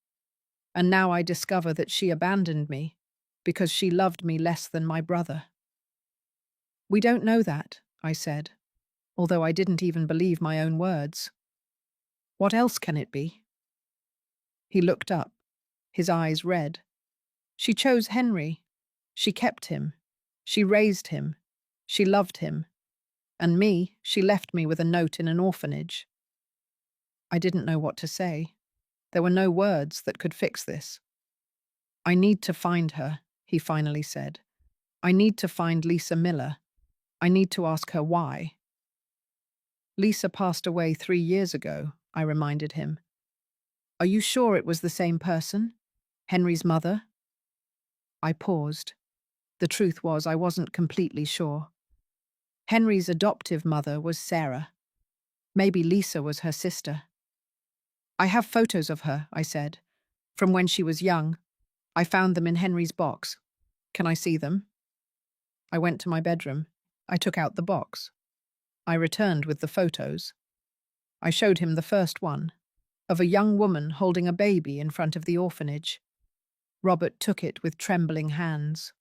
And now I discover that she abandoned me because she loved me less than my brother. We don't know that, I said, although I didn't even believe my own words. What else can it be? He looked up, his eyes red. She chose Henry. She kept him. She raised him. She loved him. And me, she left me with a note in an orphanage. I didn't know what to say. There were no words that could fix this. I need to find her, he finally said. I need to find Lisa Miller. I need to ask her why. Lisa passed away 3 years ago, I reminded him. Are you sure it was the same person? Henry's mother? I paused. The truth was I wasn't completely sure. Henry's adoptive mother was Sarah. Maybe Lisa was her sister. I have photos of her, I said, from when she was young. I found them in Henry's box. Can I see them? I went to my bedroom. I took out the box. I returned with the photos. I showed him the first one, of a young woman holding a baby in front of the orphanage. Robert took it with trembling hands.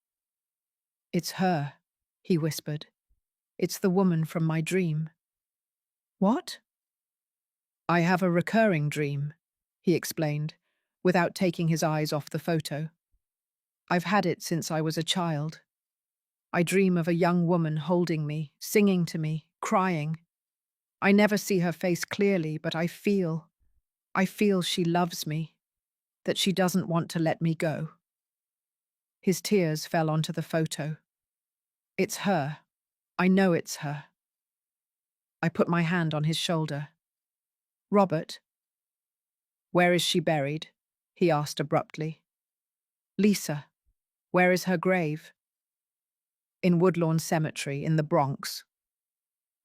It's her, he whispered. It's the woman from my dream. What? I have a recurring dream, he explained, without taking his eyes off the photo. I've had it since I was a child. I dream of a young woman holding me, singing to me, crying. I never see her face clearly, but I feel she loves me, that she doesn't want to let me go. His tears fell onto the photo. It's her. I know it's her. I put my hand on his shoulder. Robert. Where is she buried? He asked abruptly. Lisa. Where is her grave? In Woodlawn Cemetery in the Bronx.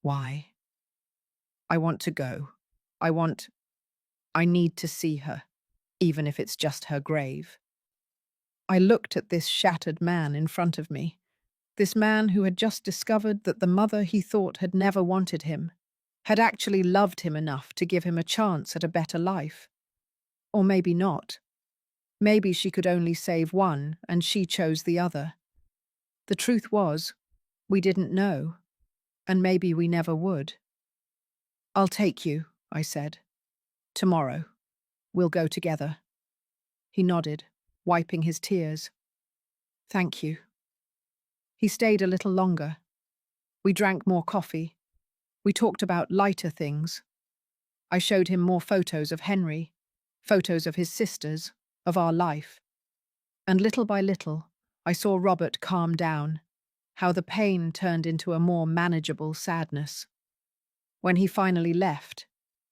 Why? I want to go. I need to see her, even if it's just her grave. I looked at this shattered man in front of me, this man who had just discovered that the mother he thought had never wanted him, had actually loved him enough to give him a chance at a better life. Or maybe not. Maybe she could only save one and she chose the other. The truth was, we didn't know, and maybe we never would. I'll take you, I said. Tomorrow. We'll go together. He nodded, wiping his tears. Thank you. He stayed a little longer. We drank more coffee. We talked about lighter things. I showed him more photos of Henry, photos of his sisters, of our life. And little by little, I saw Robert calm down, how the pain turned into a more manageable sadness. When he finally left,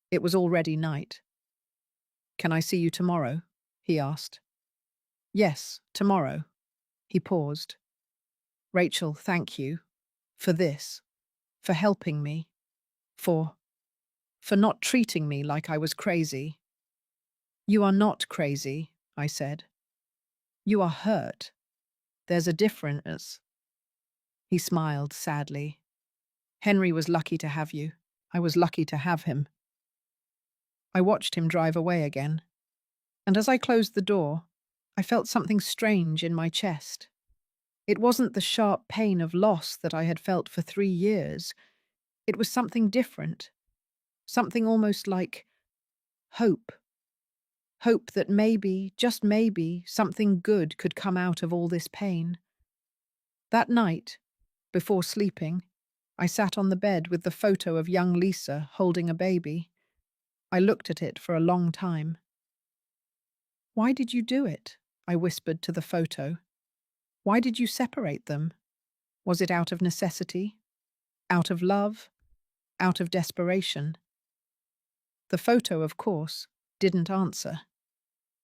it was already night. Can I see you tomorrow? He asked. Yes, tomorrow. He paused. Rachel, thank you. For this. For helping me. For not treating me like I was crazy. You are not crazy, I said. You are hurt. There's a difference. He smiled sadly. Henry was lucky to have you. I was lucky to have him. I watched him drive away again, and as I closed the door, I felt something strange in my chest. It wasn't the sharp pain of loss that I had felt for 3 years. It was something different, something almost like hope. Hope that maybe, just maybe, something good could come out of all this pain. That night, before sleeping, I sat on the bed with the photo of young Lisa holding a baby. I looked at it for a long time. Why did you do it? I whispered to the photo. Why did you separate them? Was it out of necessity? Out of love? Out of desperation? The photo, of course, didn't answer.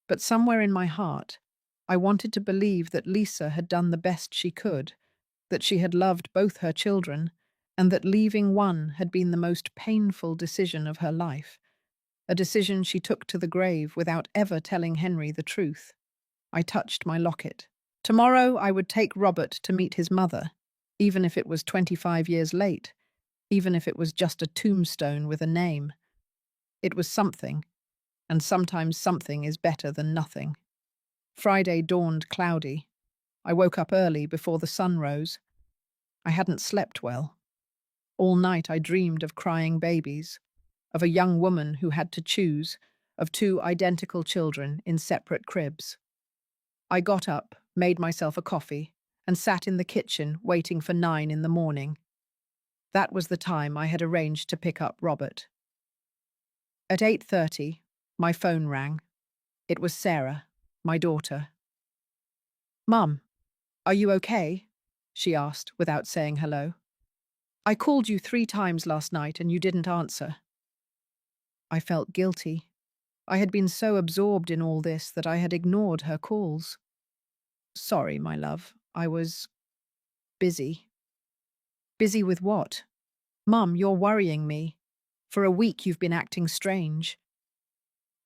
But somewhere in my heart, I wanted to believe that Lisa had done the best she could, that she had loved both her children, and that leaving one had been the most painful decision of her life, a decision she took to the grave without ever telling Henry the truth. I touched my locket. Tomorrow I would take Robert to meet his mother, even if it was 25 years late, even if it was just a tombstone with a name. It was something, and sometimes something is better than nothing. Friday dawned cloudy. I woke up early before the sun rose. I hadn't slept well. All night I dreamed of crying babies, of a young woman who had to choose, of two identical children in separate cribs. I got up, made myself a coffee, and sat in the kitchen waiting for 9 in the morning. That was the time I had arranged to pick up Robert. At 8:30, my phone rang. It was Sarah, my daughter. "Mum, are you okay?" she asked without saying hello. "I called you 3 times last night and you didn't answer." I felt guilty. I had been so absorbed in all this that I had ignored her calls. "Sorry, my love. I was busy." "Busy with what?" "Mum, you're worrying me. For a week you've been acting strange."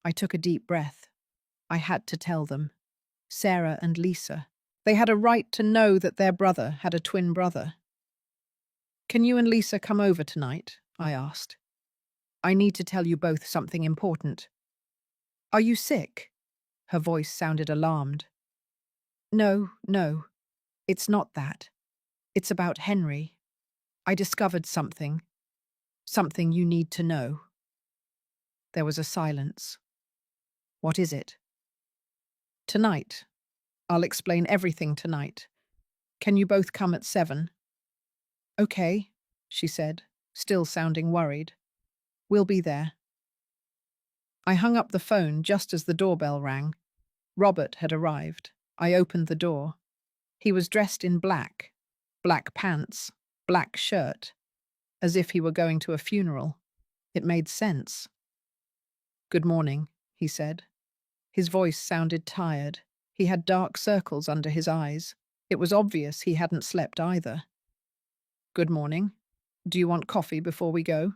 I took a deep breath. I had to tell them. Sarah and Lisa. They had a right to know that their brother had a twin brother. "Can you and Lisa come over tonight?" I asked. "I need to tell you both something important." "Are you sick?" Her voice sounded alarmed. No, it's not that. It's about Henry. I discovered something. Something you need to know." There was a silence. "What is it?" "Tonight. I'll explain everything tonight. Can you both come at 7? "Okay," she said, still sounding worried. "We'll be there." I hung up the phone just as the doorbell rang. Robert had arrived. I opened the door. He was dressed in black. Black pants, black shirt, as if he were going to a funeral. It made sense. "Good morning," he said. His voice sounded tired. He had dark circles under his eyes. It was obvious he hadn't slept either. "Good morning. Do you want coffee before we go?"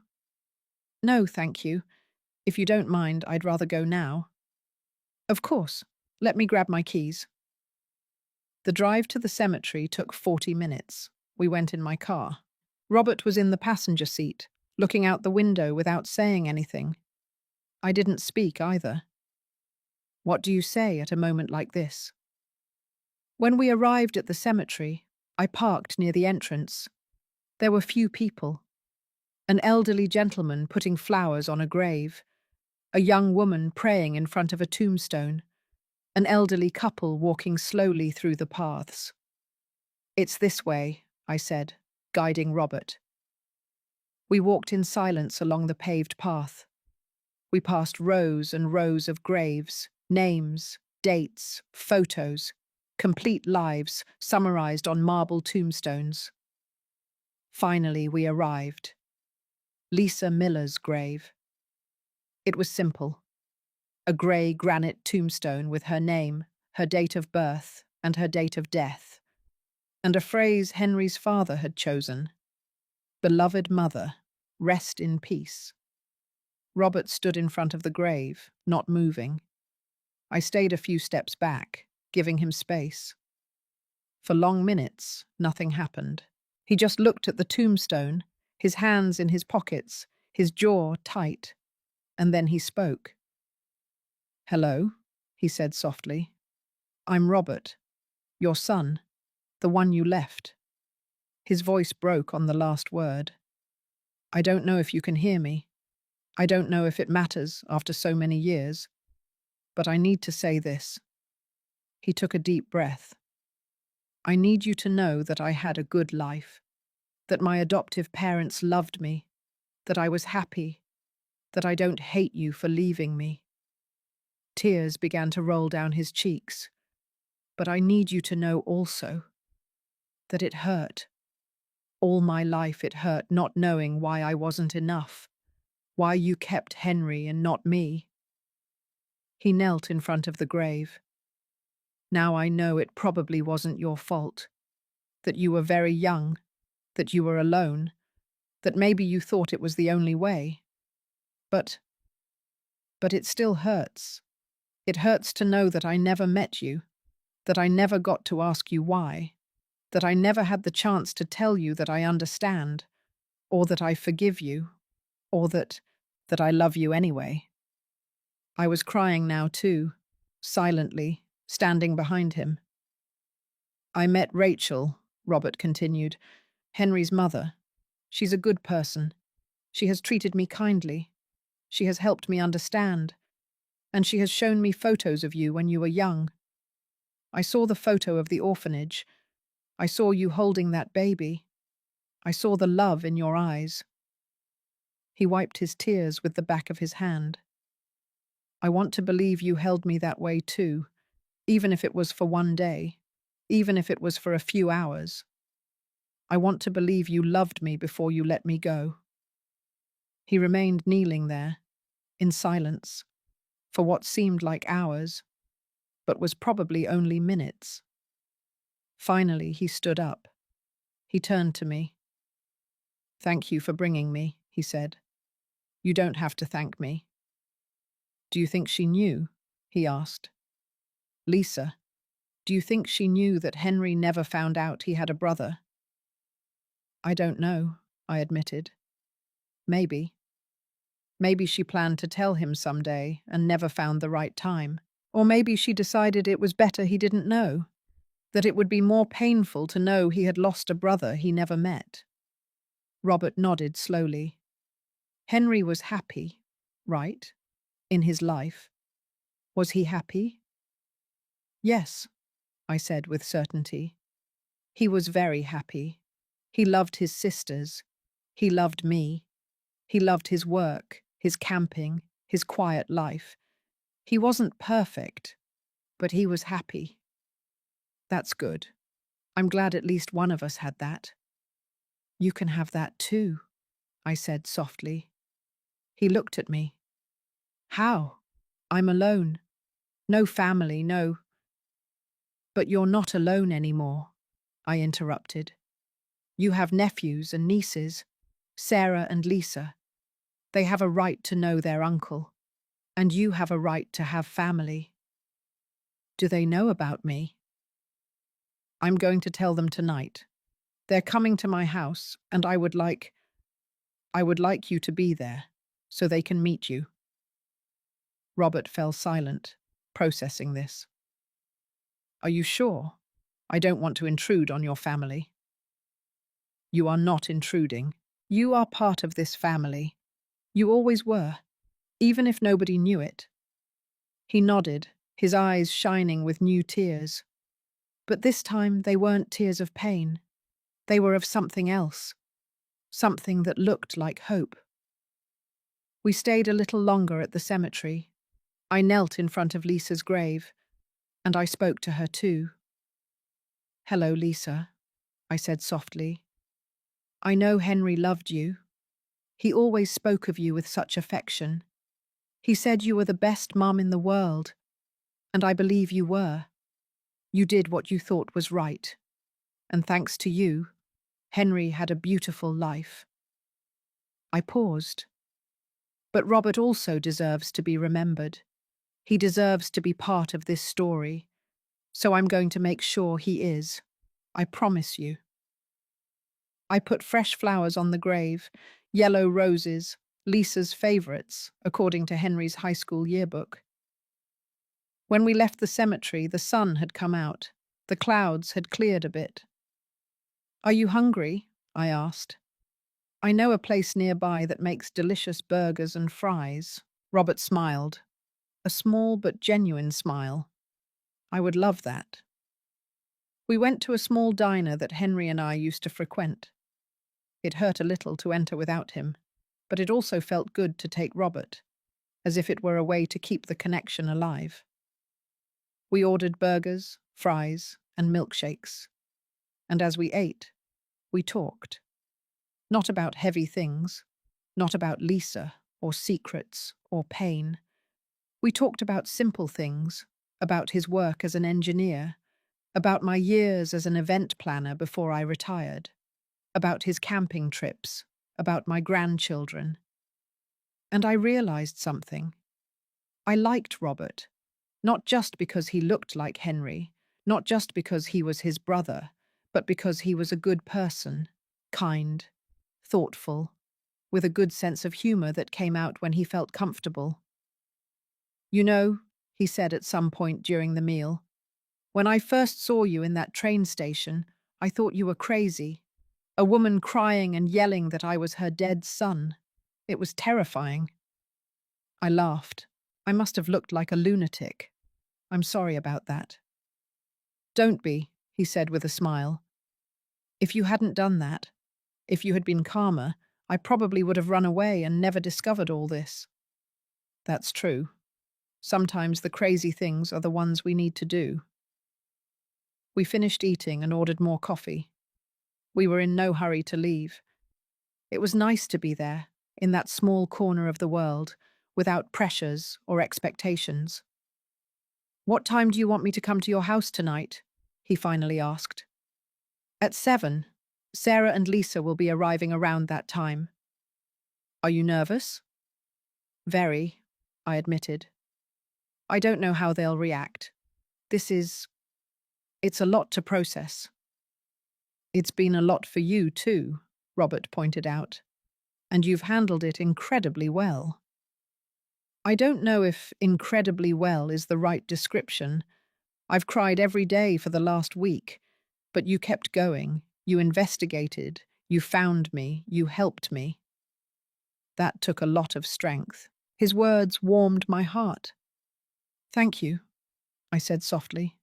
"No, thank you. If you don't mind, I'd rather go now." "Of course. Let me grab my keys." The drive to the cemetery took 40 minutes. We went in my car. Robert was in the passenger seat, looking out the window without saying anything. I didn't speak either. What do you say at a moment like this? When we arrived at the cemetery, I parked near the entrance. There were few people. An elderly gentleman putting flowers on a grave, a young woman praying in front of a tombstone, an elderly couple walking slowly through the paths. "It's this way," I said, guiding Robert. We walked in silence along the paved path. We passed rows and rows of graves, names, dates, photos, complete lives summarized on marble tombstones. Finally, we arrived. Lisa Miller's grave. It was simple. A grey granite tombstone with her name, her date of birth, and her date of death. And a phrase Henry's father had chosen. "Beloved mother, rest in peace." Robert stood in front of the grave, not moving. I stayed a few steps back, giving him space. For long minutes, nothing happened. He just looked at the tombstone, his hands in his pockets, his jaw tight. And then he spoke. "Hello," he said softly. "I'm Robert, your son, the one you left." His voice broke on the last word. "I don't know if you can hear me. I don't know if it matters after so many years. But I need to say this." He took a deep breath. "I need you to know that I had a good life, that my adoptive parents loved me, that I was happy, that I don't hate you for leaving me." Tears began to roll down his cheeks. "But I need you to know also that it hurt. All my life it hurt not knowing why I wasn't enough, why you kept Henry and not me." He knelt in front of the grave. "Now I know it probably wasn't your fault, that you were very young, that you were alone, that maybe you thought it was the only way. But it still hurts. It hurts to know that I never met you, that I never got to ask you why, that I never had the chance to tell you that I understand, or that I forgive you, or that I love you anyway. I was crying now too, silently, standing behind him. I met Rachel, Robert continued, Henry's mother. She's a good person. She has treated me kindly. She has helped me understand. And she has shown me photos of you when you were young. I saw the photo of the orphanage. I saw you holding that baby. I saw the love in your eyes. He wiped his tears with the back of his hand. I want to believe you held me that way too, even if it was for one day, even if it was for a few hours. I want to believe you loved me before you let me go. He remained kneeling there, in silence, for what seemed like hours, but was probably only minutes. Finally, he stood up. He turned to me. "Thank you for bringing me," he said. "You don't have to thank me." "Do you think she knew?" he asked. "Lisa, do you think she knew that Henry never found out he had a brother?" "I don't know," I admitted. Maybe. Maybe she planned to tell him someday and never found the right time. Or maybe she decided it was better he didn't know, that it would be more painful to know he had lost a brother he never met. Robert nodded slowly. Henry was happy, right? In his life. Was he happy? Yes, I said with certainty. He was very happy. He loved his sisters. He loved me. He loved his work, his camping, his quiet life. He wasn't perfect, but he was happy. That's good. I'm glad at least one of us had that. You can have that too, I said softly. He looked at me. How? I'm alone. No family, no. But you're not alone anymore, I interrupted. You have nephews and nieces, Sarah and Lisa. They have a right to know their uncle, and you have a right to have family. Do they know about me? I'm going to tell them tonight. They're coming to my house, and I would like you to be there, so they can meet you. Robert fell silent, processing this. Are you sure? I don't want to intrude on your family. You are not intruding. You are part of this family. You always were, even if nobody knew it. He nodded, his eyes shining with new tears. But this time they weren't tears of pain. They were of something else, something that looked like hope. We stayed a little longer at the cemetery. I knelt in front of Lisa's grave, and I spoke to her too. Hello, Lisa, I said softly. I know Henry loved you. He always spoke of you with such affection. He said you were the best mum in the world, and I believe you were. You did what you thought was right, and thanks to you, Henry had a beautiful life. I paused. But Robert also deserves to be remembered. He deserves to be part of this story, so I'm going to make sure he is. I promise you. I put fresh flowers on the grave, yellow roses, Lisa's favourites, according to Henry's high school yearbook. When we left the cemetery, the sun had come out. The clouds had cleared a bit. Are you hungry? I asked. I know a place nearby that makes delicious burgers and fries. Robert smiled. A small but genuine smile. I would love that. We went to a small diner that Henry and I used to frequent. It hurt a little to enter without him, but it also felt good to take Robert, as if it were a way to keep the connection alive. We ordered burgers, fries, and milkshakes, and as we ate, we talked. Not about heavy things, not about Lisa, or secrets, or pain. We talked about simple things, about his work as an engineer, about my years as an event planner before I retired, about his camping trips, about my grandchildren. And I realized something. I liked Robert, not just because he looked like Henry, not just because he was his brother, but because he was a good person, kind, thoughtful, with a good sense of humor that came out when he felt comfortable. "You know," he said at some point during the meal, "when I first saw you in that train station, I thought you were crazy. A woman crying and yelling that I was her dead son. It was terrifying." I laughed. I must have looked like a lunatic. "I'm sorry about that." "Don't be," he said with a smile. "If you hadn't done that, if you had been calmer, I probably would have run away and never discovered all this." That's true. Sometimes the crazy things are the ones we need to do. We finished eating and ordered more coffee. We were in no hurry to leave. It was nice to be there, in that small corner of the world, without pressures or expectations. "What time do you want me to come to your house tonight?" he finally asked. "At 7. Sarah and Lisa will be arriving around that time." "Are you nervous?" "Very," I admitted. "I don't know how they'll react. It's a lot to process." "It's been a lot for you, too," Robert pointed out. "And you've handled it incredibly well." I don't know if incredibly well is the right description. I've cried every day for the last week, but you kept going. You investigated. You found me. You helped me. That took a lot of strength. His words warmed my heart. "Thank you," I said softly.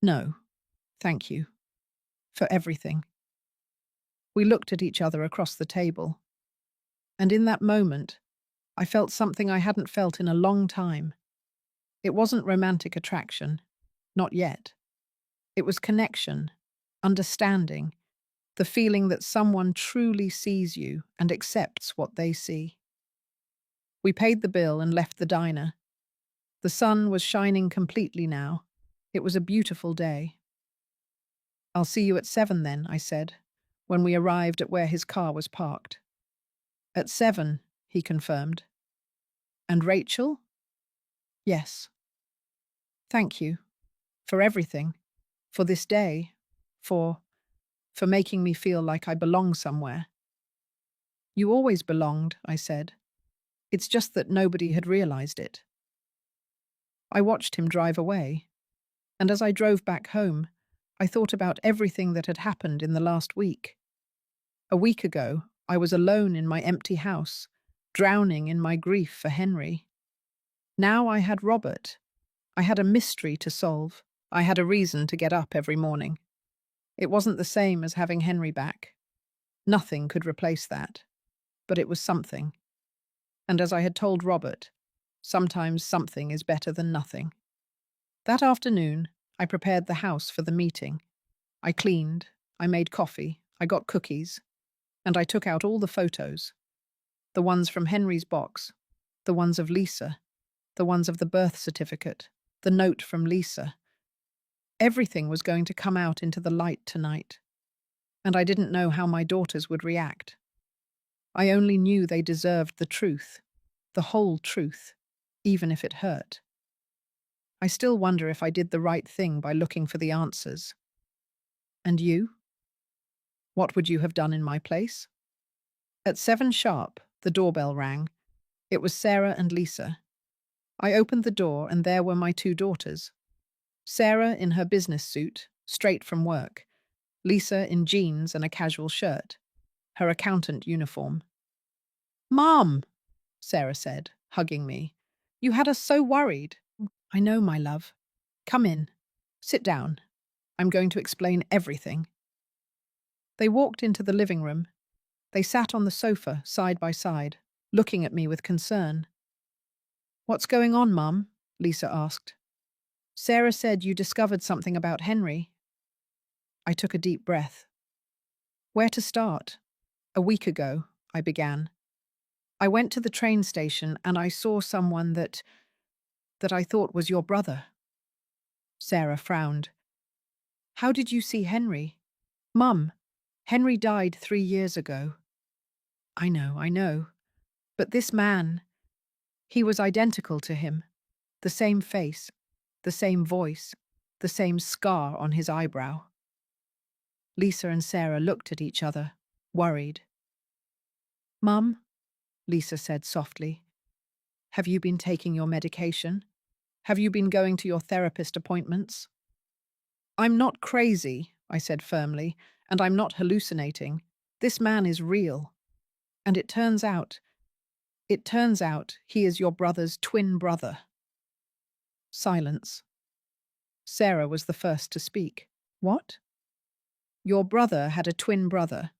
"No, thank you. For everything." We looked at each other across the table. And in that moment, I felt something I hadn't felt in a long time. It wasn't romantic attraction. Not yet. It was connection, understanding, the feeling that someone truly sees you and accepts what they see. We paid the bill and left the diner. The sun was shining completely now. It was a beautiful day. "I'll see you at 7 then," I said, when we arrived at where his car was parked. "At 7, he confirmed. "And Rachel?" "Yes." "Thank you. For everything. For this day. For making me feel like I belong somewhere." "You always belonged," I said. "It's just that nobody had realized it." I watched him drive away, and as I drove back home, I thought about everything that had happened in the last week. A week ago, I was alone in my empty house, drowning in my grief for Henry. Now I had Robert. I had a mystery to solve. I had a reason to get up every morning. It wasn't the same as having Henry back. Nothing could replace that. But it was something. And as I had told Robert, sometimes something is better than nothing. That afternoon, I prepared the house for the meeting. I cleaned, I made coffee, I got cookies, and I took out all the photos. The ones from Henry's box, the ones of Lisa, the ones of the birth certificate, the note from Lisa. Everything was going to come out into the light tonight, and I didn't know how my daughters would react. I only knew they deserved the truth, the whole truth, even if it hurt. I still wonder if I did the right thing by looking for the answers. And you? What would you have done in my place? At 7 sharp, the doorbell rang. It was Sarah and Lisa. I opened the door and there were my 2 daughters. Sarah in her business suit, straight from work. Lisa in jeans and a casual shirt, her accountant uniform. "Mom," Sarah said, hugging me. "You had us so worried." "I know, my love. Come in. Sit down. I'm going to explain everything." They walked into the living room. They sat on the sofa, side by side, looking at me with concern. "What's going on, Mum?" Lisa asked. "Sarah said you discovered something about Henry." I took a deep breath. "Where to start?" "A week ago," I began. "I went to the train station and I saw someone that I thought was your brother." Sarah frowned. "How did you see Henry?" "Mum, Henry died 3 years ago." I know. But this man, he was identical to him. The same face, the same voice, the same scar on his eyebrow." Lisa and Sarah looked at each other, worried. Mum, Lisa said softly, have you been taking your medication? Have you been going to your therapist appointments? I'm not crazy, I said firmly, and I'm not hallucinating. This man is real. And it turns out he is your brother's twin brother. Silence. Sarah was the first to speak. What? Your brother had a twin brother.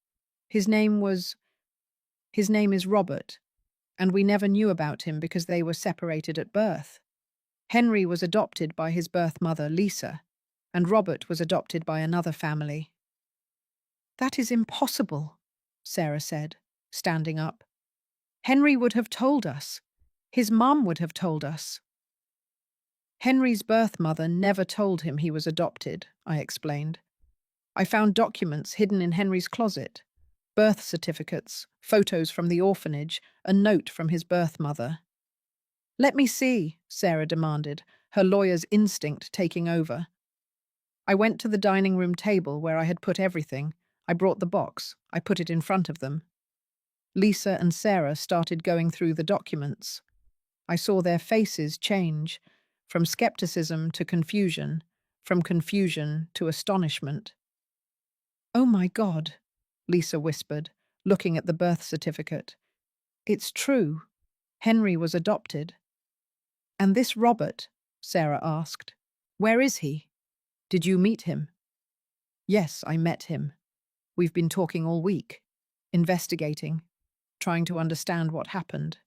His name is Robert, and we never knew about him because they were separated at birth. Henry was adopted by his birth mother, Lisa, and Robert was adopted by another family. That is impossible, Sarah said, standing up. Henry would have told us. His mum would have told us. Henry's birth mother never told him he was adopted, I explained. I found documents hidden in Henry's closet. Birth certificates, photos from the orphanage, a note from his birth mother. Let me see, Sarah demanded, her lawyer's instinct taking over. I went to the dining room table where I had put everything. I brought the box. I put it in front of them. Lisa and Sarah started going through the documents. I saw their faces change, from skepticism to confusion, from confusion to astonishment. Oh my God, Lisa whispered, looking at the birth certificate. It's true. Henry was adopted. And this Robert? Sarah asked. Where is he? Did you meet him? Yes, I met him. We've been talking all week, investigating, trying to understand what happened.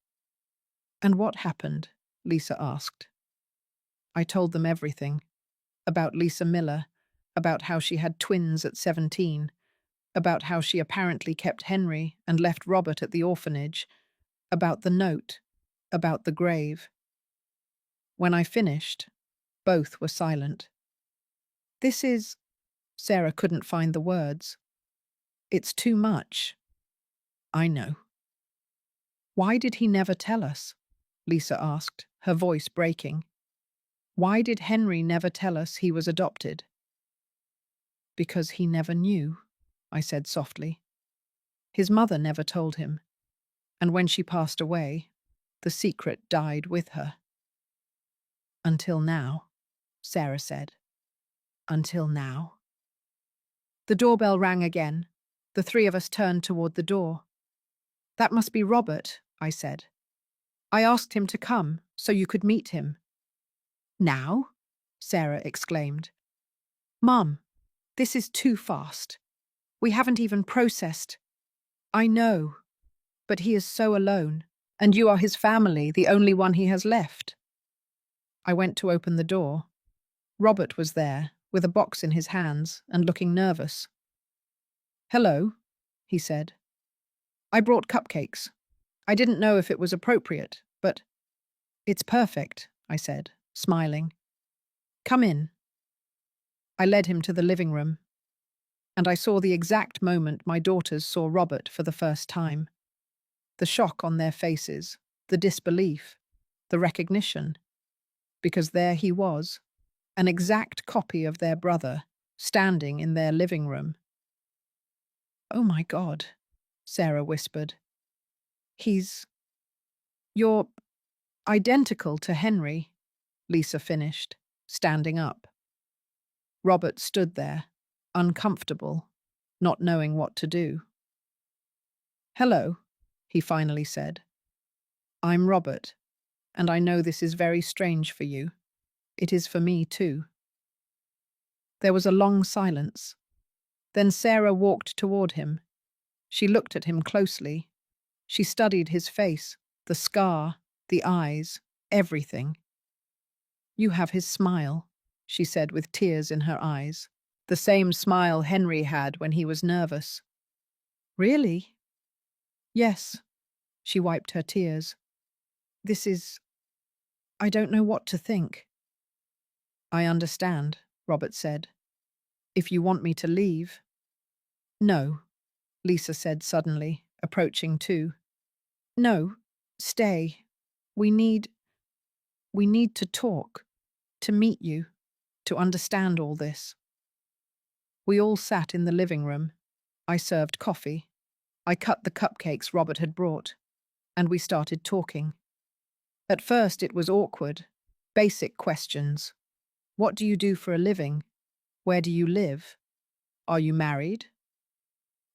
And what happened? Lisa asked. I told them everything. About Lisa Miller, about how she had twins at 17, about how she apparently kept Henry and left Robert at the orphanage, about the note, about the grave. When I finished, both were silent. Sarah couldn't find the words. It's too much. I know. Why did he never tell us? Lisa asked, her voice breaking. Why did Henry never tell us he was adopted? Because he never knew, I said softly. His mother never told him, and when she passed away, the secret died with her. Until now, Sarah said. Until now. The doorbell rang again. The three of us turned toward the door. That must be Robert, I said. I asked him to come so you could meet him. Now? Sarah exclaimed. Mum, this is too fast. We haven't even processed. I know, but he is so alone, and you are his family, the only one he has left. I went to open the door. Robert was there, with a box in his hands and looking nervous. Hello, he said. I brought cupcakes. I didn't know if it was appropriate, but it's perfect, I said, smiling. Come in. I led him to the living room, and I saw the exact moment my daughters saw Robert for the first time. The shock on their faces, the disbelief, the recognition, because there he was, an exact copy of their brother, standing in their living room. Oh my God, Sarah whispered. You're identical to Henry, Lisa finished, standing up. Robert stood there, uncomfortable, not knowing what to do. Hello, he finally said. I'm Robert, and I know this is very strange for you. It is for me too. There was a long silence. Then Sarah walked toward him. She looked at him closely. She studied his face, the scar, the eyes, everything. You have his smile, she said with tears in her eyes. The same smile Henry had when he was nervous. Really? Yes. She wiped her tears. I don't know what to think. I understand, Robert said. If you want me to leave. No, Lisa said suddenly, approaching too. No, stay. We need to talk, to meet you, to understand all this. We all sat in the living room. I served coffee. I cut the cupcakes Robert had brought, and we started talking. At first it was awkward. Basic questions. What do you do for a living? Where do you live? Are you married?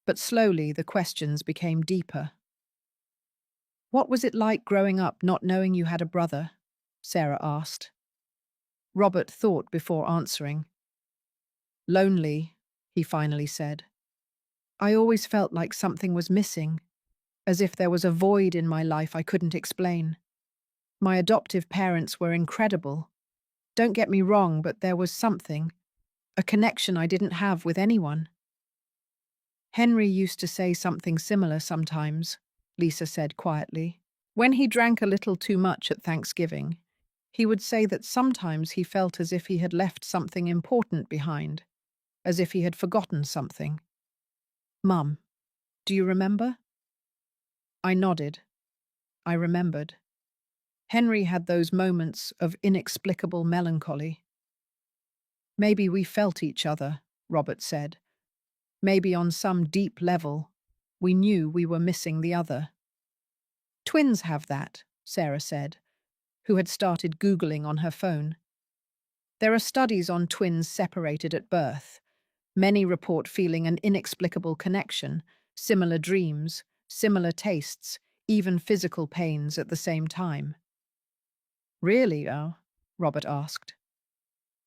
But slowly the questions became deeper. What was it like growing up not knowing you had a brother? Sarah asked. Robert thought before answering. Lonely, he finally said. I always felt like something was missing, as if there was a void in my life I couldn't explain. My adoptive parents were incredible. Don't get me wrong, but there was something, a connection I didn't have with anyone. Henry used to say something similar sometimes, Lisa said quietly. When he drank a little too much at Thanksgiving, he would say that sometimes he felt as if he had left something important behind, as if he had forgotten something. Mum, do you remember? I nodded. I remembered. Henry had those moments of inexplicable melancholy. Maybe we felt each other, Robert said. Maybe on some deep level, we knew we were missing the other. Twins have that, Sarah said, who had started Googling on her phone. There are studies on twins separated at birth. Many report feeling an inexplicable connection, similar dreams, similar tastes, even physical pains at the same time. Really, Robert asked.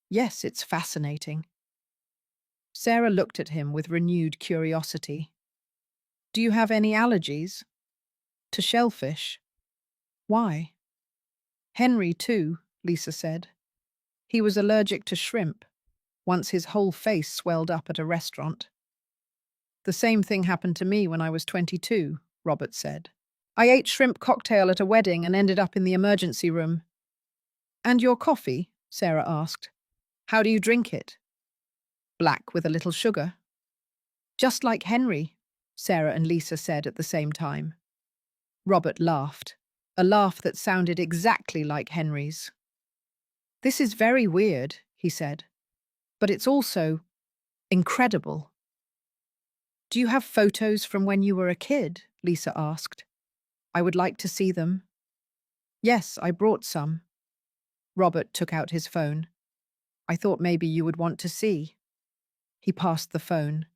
Yes, it's fascinating. Sarah looked at him with renewed curiosity. Do you have any allergies? To shellfish? Why? Henry, too, Lisa said. He was allergic to shrimp. Once his whole face swelled up at a restaurant. The same thing happened to me when I was 22, Robert said. I ate shrimp cocktail at a wedding and ended up in the emergency room. And your coffee? Sarah asked. How do you drink it? Black with a little sugar. Just like Henry, Sarah and Lisa said at the same time. Robert laughed, a laugh that sounded exactly like Henry's. This is very weird, he said, but it's also incredible. Do you have photos from when you were a kid? Lisa asked. I would like to see them. Yes, I brought some. Robert took out his phone. I thought maybe you would want to see. He passed the phone.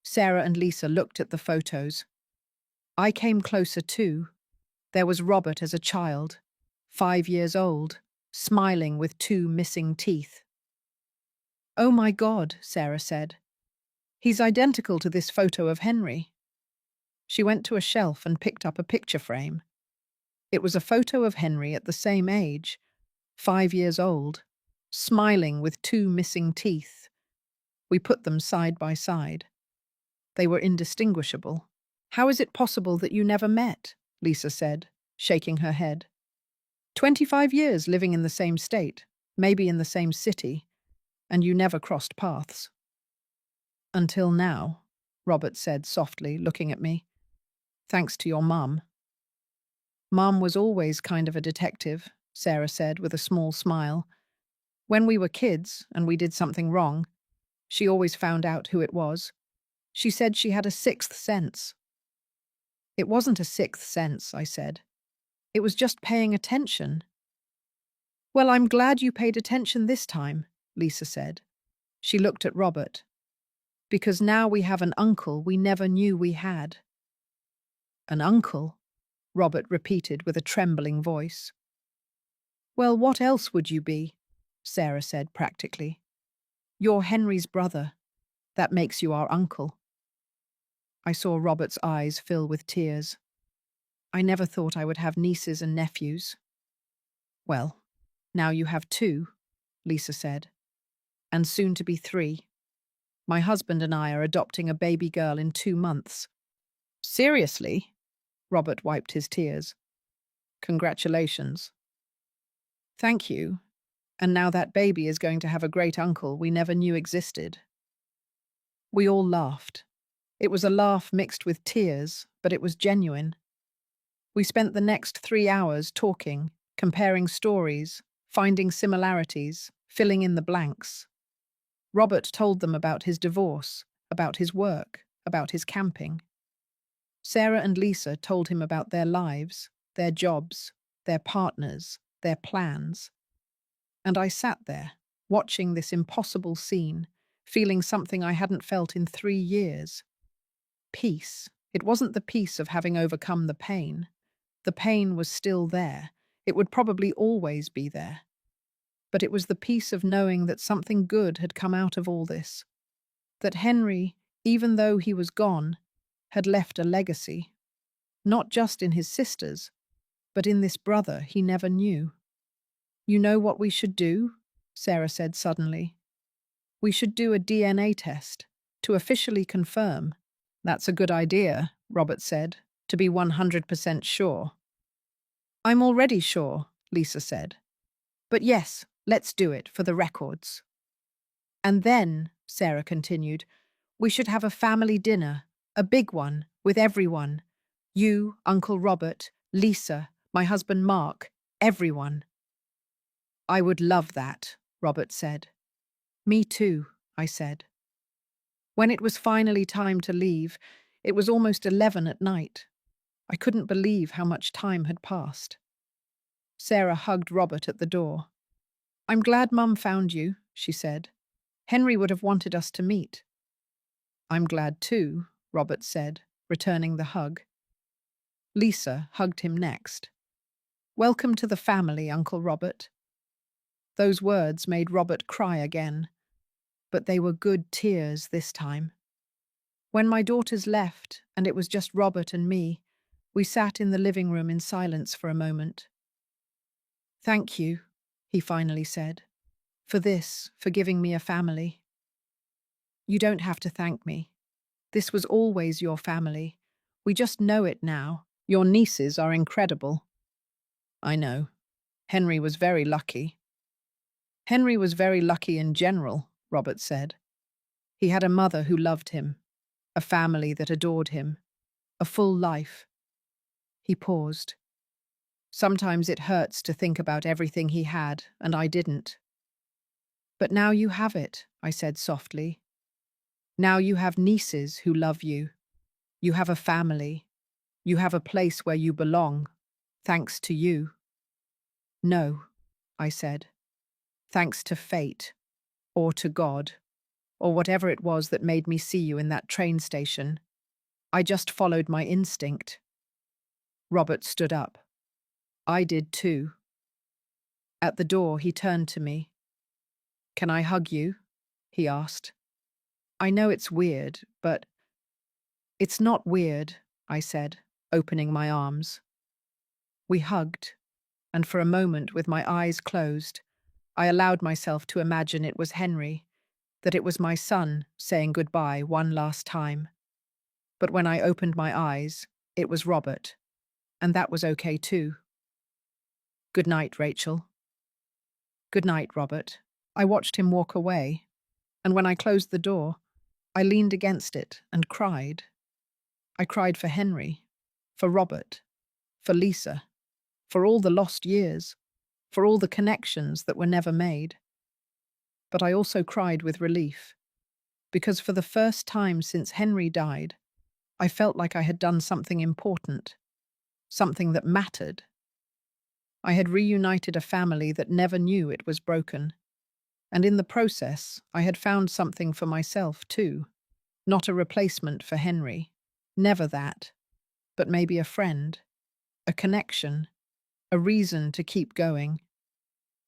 Sarah and Lisa looked at the photos. I came closer too. There was Robert as a child, 5 years old, smiling with 2 missing teeth. Oh my God, Sarah said. He's identical to this photo of Henry. She went to a shelf and picked up a picture frame. It was a photo of Henry at the same age, 5 years old, smiling with 2 missing teeth. We put them side by side. They were indistinguishable. How is it possible that you never met? Lisa said, shaking her head. 25 years living in the same state, maybe in the same city, and you never crossed paths. Until now, Robert said softly, looking at me. Thanks to your mum. Mum was always kind of a detective, Sarah said with a small smile. When we were kids and we did something wrong, she always found out who it was. She said she had a 6th sense. It wasn't a 6th sense, I said. It was just paying attention. Well, I'm glad you paid attention this time, Lisa said. She looked at Robert. Because now we have an uncle we never knew we had. An uncle? Robert repeated with a trembling voice. Well, what else would you be? Sarah said practically. You're Henry's brother. That makes you our uncle. I saw Robert's eyes fill with tears. I never thought I would have nieces and nephews. Well, now you have 2, Lisa said, and soon to be 3. My husband and I are adopting a baby girl in 2 months. Seriously? Robert wiped his tears. Congratulations. Thank you. And now that baby is going to have a great uncle we never knew existed. We all laughed. It was a laugh mixed with tears, but it was genuine. We spent the next 3 hours talking, comparing stories, finding similarities, filling in the blanks. Robert told them about his divorce, about his work, about his camping. Sarah and Lisa told him about their lives, their jobs, their partners, their plans. And I sat there, watching this impossible scene, feeling something I hadn't felt in 3 years. Peace. It wasn't the peace of having overcome the pain. The pain was still there. It would probably always be there. But it was the peace of knowing that something good had come out of all this. That Henry, even though he was gone, had left a legacy. Not just in his sisters, but in this brother he never knew. "You know what we should do?" Sarah said suddenly. "We should do a DNA test, to officially confirm." "That's a good idea," Robert said, "to be 100% sure." "I'm already sure," Lisa said. "But yes, let's do it for the records." "And then," Sarah continued, "we should have a family dinner, a big one, with everyone. You, Uncle Robert, Lisa, my husband Mark, everyone." "I would love that," Robert said. "Me too," I said. When it was finally time to leave, it was almost 11 at night. I couldn't believe how much time had passed. Sarah hugged Robert at the door. "I'm glad Mum found you," she said. "Henry would have wanted us to meet." "I'm glad too," Robert said, returning the hug. Lisa hugged him next. "Welcome to the family, Uncle Robert." Those words made Robert cry again, but they were good tears this time. When my daughters left, and it was just Robert and me, we sat in the living room in silence for a moment. "Thank you," he finally said, for giving me a family." "You don't have to thank me. This was always your family. We just know it now. Your nieces are incredible." "I know. Henry was very lucky." "Henry was very lucky in general," Robert said. "He had a mother who loved him, a family that adored him, a full life." He paused. "Sometimes it hurts to think about everything he had, and I didn't." "But now you have it," I said softly. "Now you have nieces who love you. You have a family. You have a place where you belong, thanks to you." "No," I said. "Thanks to fate, or to God, or whatever it was that made me see you in that train station. I just followed my instinct." Robert stood up. I did too. At the door, he turned to me. "Can I hug you?" he asked. "I know it's weird, but—" "It's not weird," I said, opening my arms. We hugged, and for a moment, with my eyes closed, I allowed myself to imagine it was Henry, that it was my son saying goodbye one last time. But when I opened my eyes, it was Robert, and that was okay too. "Good night, Rachel." "Good night, Robert." I watched him walk away, and when I closed the door, I leaned against it and cried. I cried for Henry, for Robert, for Lisa, for all the lost years, for all the connections that were never made. But I also cried with relief, because for the first time since Henry died, I felt like I had done something important, something that mattered. I had reunited a family that never knew it was broken, and in the process, I had found something for myself too, not a replacement for Henry, never that, but maybe a friend, a connection, a reason to keep going.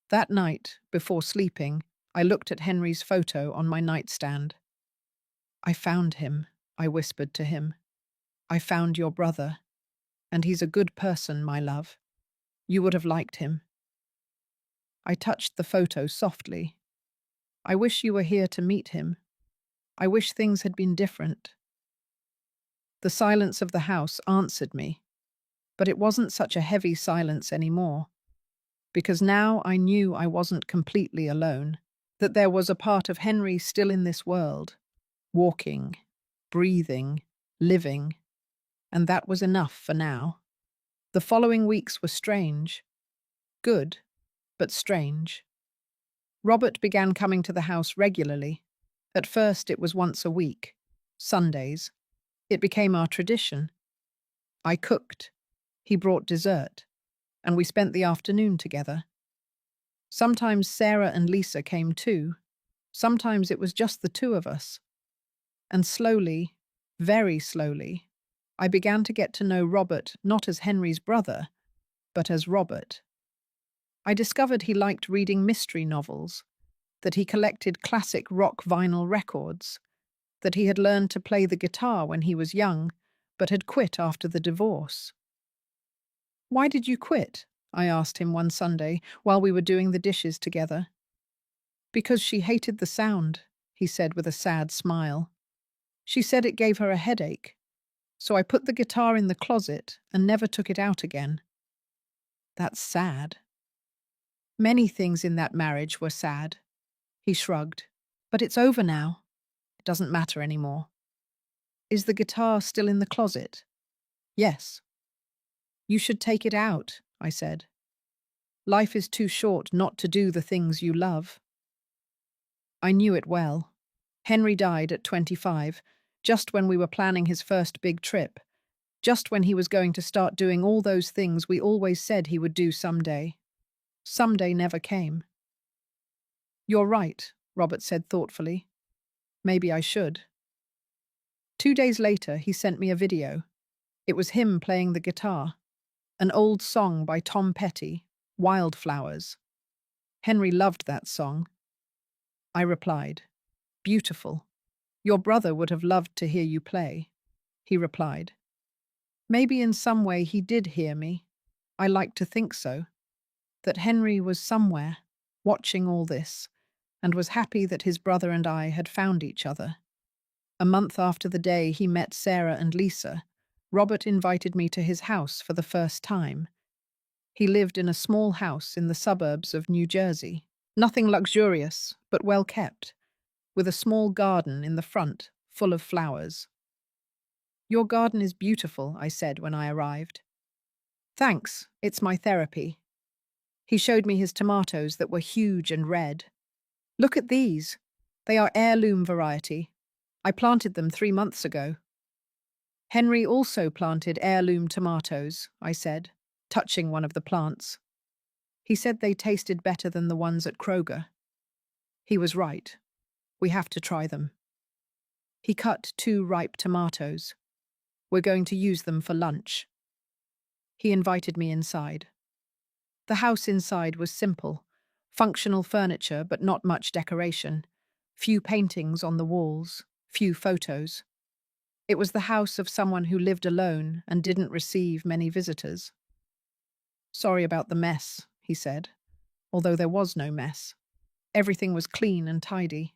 That night, before sleeping, I looked at Henry's photo on my nightstand. "I found him," I whispered to him. "I found your brother, and he's a good person, my love. You would have liked him." I touched the photo softly. "I wish you were here to meet him. I wish things had been different." The silence of the house answered me, but it wasn't such a heavy silence anymore, because now I knew I wasn't completely alone, that there was a part of Henry still in this world, walking, breathing, living, and that was enough for now. The following weeks were strange. Good, but strange. Robert began coming to the house regularly. At first it was once a week, Sundays. It became our tradition. I cooked. He brought dessert, and we spent the afternoon together. Sometimes Sarah and Lisa came too. Sometimes it was just the two of us. And slowly, very slowly, I began to get to know Robert not as Henry's brother, but as Robert. I discovered he liked reading mystery novels, that he collected classic rock vinyl records, that he had learned to play the guitar when he was young, but had quit after the divorce. "Why did you quit?" I asked him one Sunday while we were doing the dishes together. "Because she hated the sound," he said with a sad smile. "She said it gave her a headache. So I put the guitar in the closet and never took it out again." "That's sad." "Many things in that marriage were sad." He shrugged. "But it's over now. It doesn't matter anymore." "Is the guitar still in the closet?" "Yes." "You should take it out," I said. "Life is too short not to do the things you love." I knew it well. Henry died at 25, just when we were planning his first big trip, just when he was going to start doing all those things we always said he would do someday. Someday never came. "You're right," Robert said thoughtfully. "Maybe I should." 2 days later, he sent me a video. It was him playing the guitar. An old song by Tom Petty, Wildflowers. Henry loved that song. I replied, "Beautiful. Your brother would have loved to hear you play." He replied, "Maybe in some way he did hear me. I like to think so. That Henry was somewhere, watching all this, and was happy that his brother and I had found each other." A month after the day he met Sarah and Lisa, Robert invited me to his house for the first time. He lived in a small house in the suburbs of New Jersey. Nothing luxurious, but well kept, with a small garden in the front, full of flowers. "Your garden is beautiful," I said when I arrived. "Thanks, it's my therapy." He showed me his tomatoes that were huge and red. "Look at these. They are heirloom variety. I planted them 3 months ago." "Henry also planted heirloom tomatoes," I said, touching one of the plants. He said they tasted better than the ones at Kroger. He was right. We have to try them. He cut 2 ripe tomatoes. We're going to use them for lunch. He invited me inside. The house inside was simple, functional furniture but not much decoration, few paintings on the walls, few photos. It was the house of someone who lived alone and didn't receive many visitors. "Sorry about the mess," he said, although there was no mess. Everything was clean and tidy.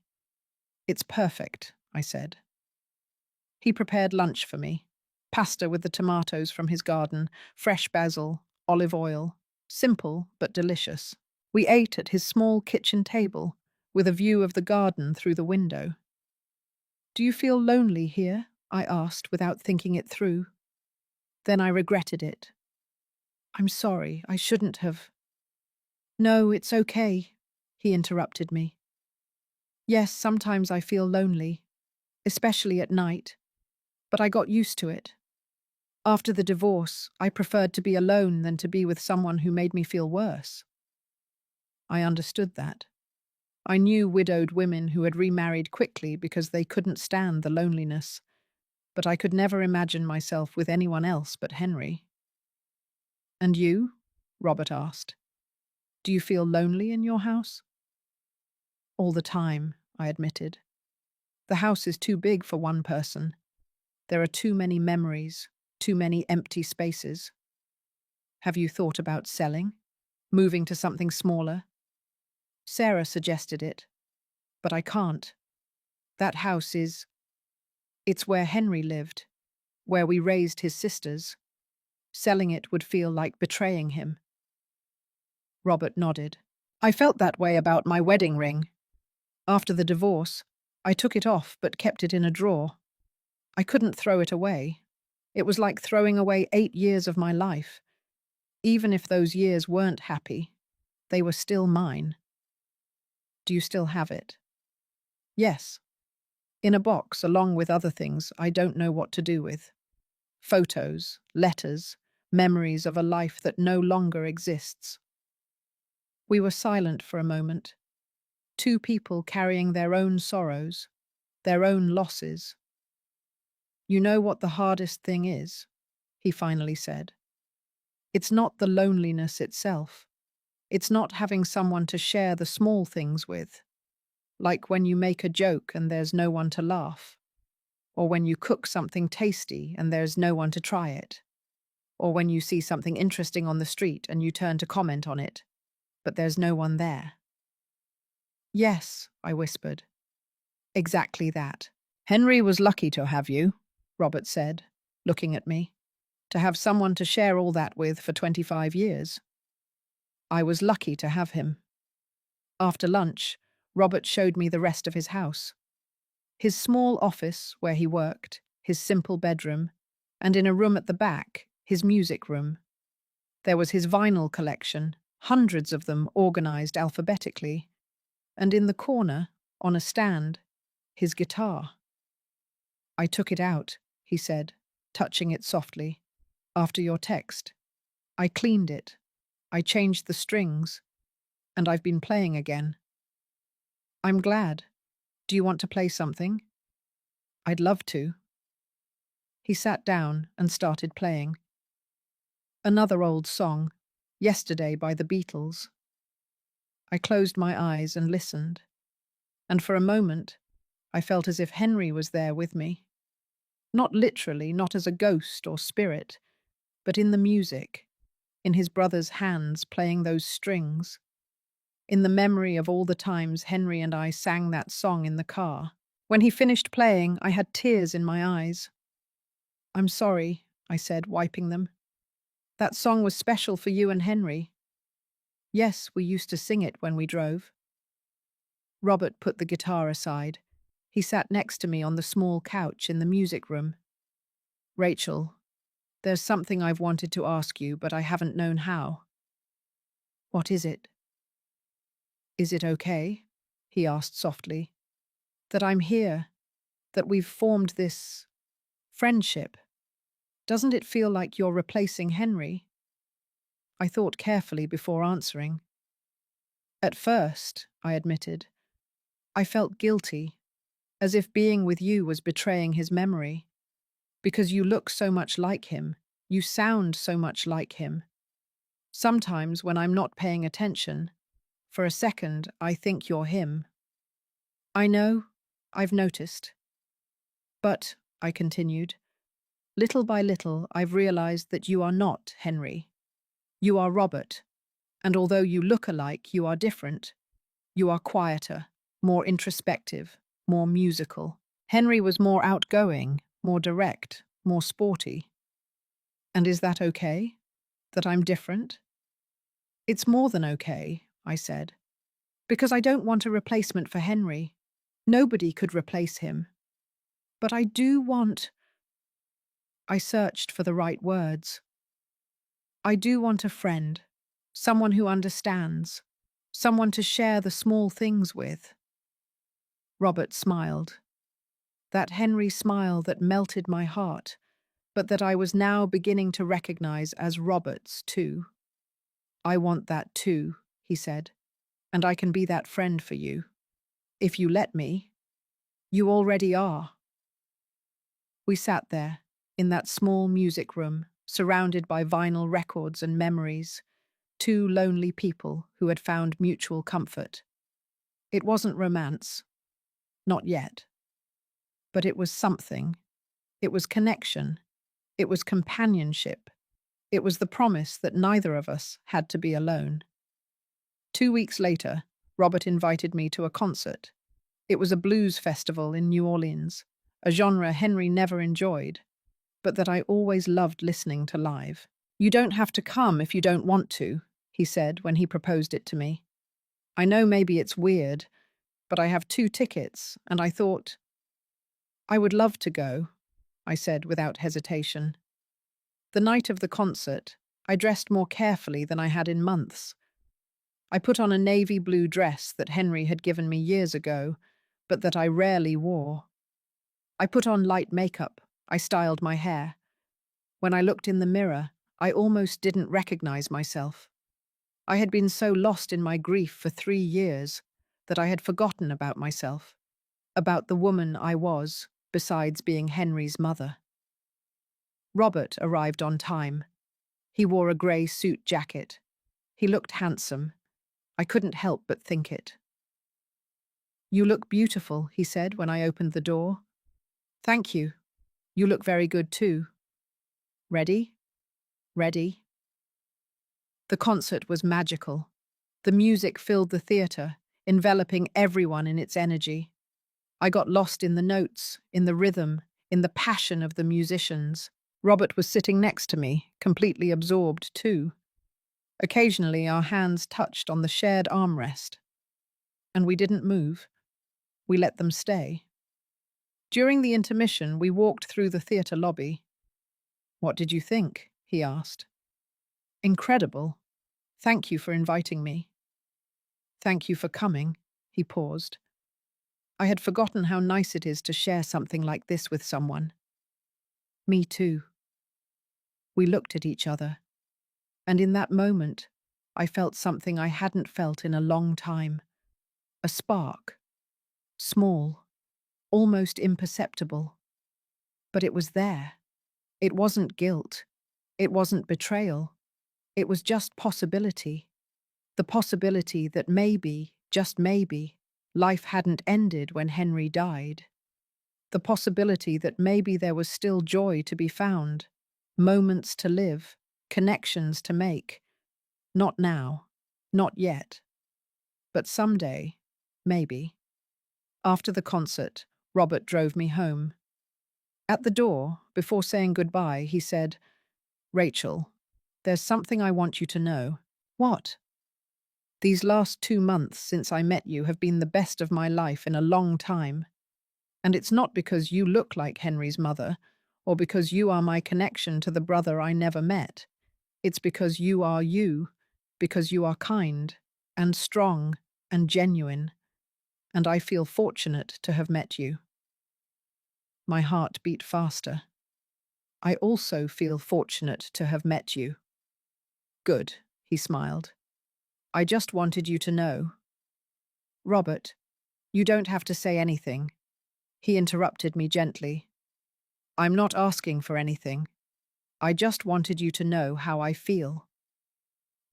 "It's perfect," I said. He prepared lunch for me. Pasta with the tomatoes from his garden, fresh basil, olive oil. Simple but delicious. We ate at his small kitchen table, with a view of the garden through the window. "Do you feel lonely here?" I asked without thinking it through. Then I regretted it. "I'm sorry, I shouldn't have." "No, it's okay," he interrupted me. "Yes, sometimes I feel lonely, especially at night, but I got used to it. After the divorce, I preferred to be alone than to be with someone who made me feel worse." I understood that. I knew widowed women who had remarried quickly because they couldn't stand the loneliness, but I could never imagine myself with anyone else but Henry. "And you?" Robert asked. "Do you feel lonely in your house?" "All the time," I admitted. "The house is too big for one person. There are too many memories, too many empty spaces." "Have you thought about selling? Moving to something smaller?" Sarah suggested it, but I can't. That house it's where Henry lived, where we raised his sisters. Selling it would feel like betraying him. Robert nodded. "I felt that way about my wedding ring. After the divorce, I took it off but kept it in a drawer. I couldn't throw it away. It was like throwing away 8 years of my life. Even if those years weren't happy, they were still mine." "Do you still have it?" "Yes. In a box along with other things I don't know what to do with." Photos, letters, memories of a life that no longer exists. We were silent for a moment, two people carrying their own sorrows, their own losses. "You know what the hardest thing is?" he finally said. "It's not the loneliness itself. It's not having someone to share the small things with, like when you make a joke and there's no one to laugh, or when you cook something tasty and there's no one to try it, or when you see something interesting on the street and you turn to comment on it, but there's no one there." "Yes," I whispered. "Exactly that." "Henry was lucky to have you," Robert said, looking at me, "to have someone to share all that with for 25 years. I was lucky to have him." After lunch, Robert showed me the rest of his house. His small office where he worked, his simple bedroom, and in a room at the back, his music room. There was his vinyl collection, hundreds of them organized alphabetically, and in the corner, on a stand, his guitar. "I took it out," he said, touching it softly, "after your text. I cleaned it. I changed the strings, and I've been playing again." "I'm glad. Do you want to play something?" "I'd love to." He sat down and started playing. Another old song, Yesterday by the Beatles. I closed my eyes and listened, and for a moment, I felt as if Henry was there with me. Not literally, not as a ghost or spirit, but in the music, in his brother's hands playing those strings, in the memory of all the times Henry and I sang that song in the car. When he finished playing, I had tears in my eyes. "I'm sorry," I said, wiping them. "That song was special for you and Henry." "Yes, we used to sing it when we drove." Robert put the guitar aside. He sat next to me on the small couch in the music room. "Rachel, there's something I've wanted to ask you, but I haven't known how." "What is it?" "Is it okay?" he asked softly. "That I'm here, that we've formed this friendship. Doesn't it feel like you're replacing Henry?" I thought carefully before answering. "At first," I admitted, "I felt guilty, as if being with you was betraying his memory. Because you look so much like him, you sound so much like him. Sometimes when I'm not paying attention, for a second I think you're him." "I know, I've noticed. But," I continued, "little by little I've realized that you are not Henry. You are Robert, and although you look alike, you are different. You are quieter, more introspective, more musical. Henry was more outgoing, more direct, more sporty. And is that okay? That I'm different?" "It's more than okay," I said, "because I don't want a replacement for Henry. Nobody could replace him. But I do want—" I searched for the right words. "I do want a friend, someone who understands, someone to share the small things with." Robert smiled. That Henry smile that melted my heart, but that I was now beginning to recognize as Robert's too. "I want that too," he said, "and I can be that friend for you. If you let me. You already are." We sat there, in that small music room, surrounded by vinyl records and memories, two lonely people who had found mutual comfort. It wasn't romance. Not yet. But it was something. It was connection. It was companionship. It was the promise that neither of us had to be alone. 2 weeks later, Robert invited me to a concert. It was a blues festival in New Orleans, a genre Henry never enjoyed, but that I always loved listening to live. "You don't have to come if you don't want to," he said when he proposed it to me. "I know maybe it's weird, but I have 2 tickets, and I thought—" "I would love to go," I said without hesitation. The night of the concert, I dressed more carefully than I had in months. I put on a navy blue dress that Henry had given me years ago, but that I rarely wore. I put on light makeup. I styled my hair. When I looked in the mirror, I almost didn't recognize myself. I had been so lost in my grief for 3 years that I had forgotten about myself, about the woman I was, besides being Henry's mother. Robert arrived on time. He wore a grey suit jacket. He looked handsome. I couldn't help but think it. "You look beautiful," he said when I opened the door. "Thank you. You look very good too. Ready? Ready?" The concert was magical. The music filled the theatre, enveloping everyone in its energy. I got lost in the notes, in the rhythm, in the passion of the musicians. Robert was sitting next to me, completely absorbed too. Occasionally our hands touched on the shared armrest. And we didn't move. We let them stay. During the intermission, we walked through the theatre lobby. "What did you think?" he asked. "Incredible. Thank you for inviting me." "Thank you for coming." He paused. I had forgotten how nice it is to share something like this with someone. "Me too." We looked at each other, and in that moment, I felt something I hadn't felt in a long time. A spark. Small, almost imperceptible. But it was there. It wasn't guilt. It wasn't betrayal. It was just possibility. The possibility that maybe, just maybe, life hadn't ended when Henry died. The possibility that maybe there was still joy to be found, moments to live, connections to make. Not now, not yet. But someday, maybe. After the concert, Robert drove me home. At the door, before saying goodbye, he said, "Rachel, there's something I want you to know." "What?" "These last 2 months since I met you have been the best of my life in a long time. And it's not because you look like Henry's mother, or because you are my connection to the brother I never met. It's because you, because you are kind, and strong, and genuine. And I feel fortunate to have met you." My heart beat faster. "I also feel fortunate to have met you." "Good," he smiled. "I just wanted you to know." "Robert, you don't have to say anything." He interrupted me gently. "I'm not asking for anything. I just wanted you to know how I feel."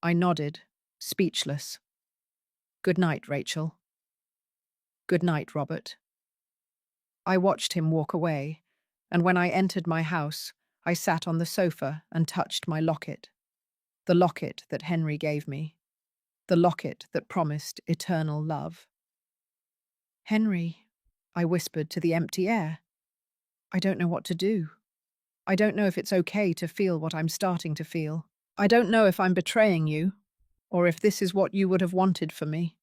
I nodded, speechless. "Good night, Rachel." "Good night, Robert." I watched him walk away, and when I entered my house, I sat on the sofa and touched my locket. The locket that Henry gave me. The locket that promised eternal love. "Henry," I whispered to the empty air. "I don't know what to do. I don't know if it's okay to feel what I'm starting to feel. I don't know if I'm betraying you, or if this is what you would have wanted for me."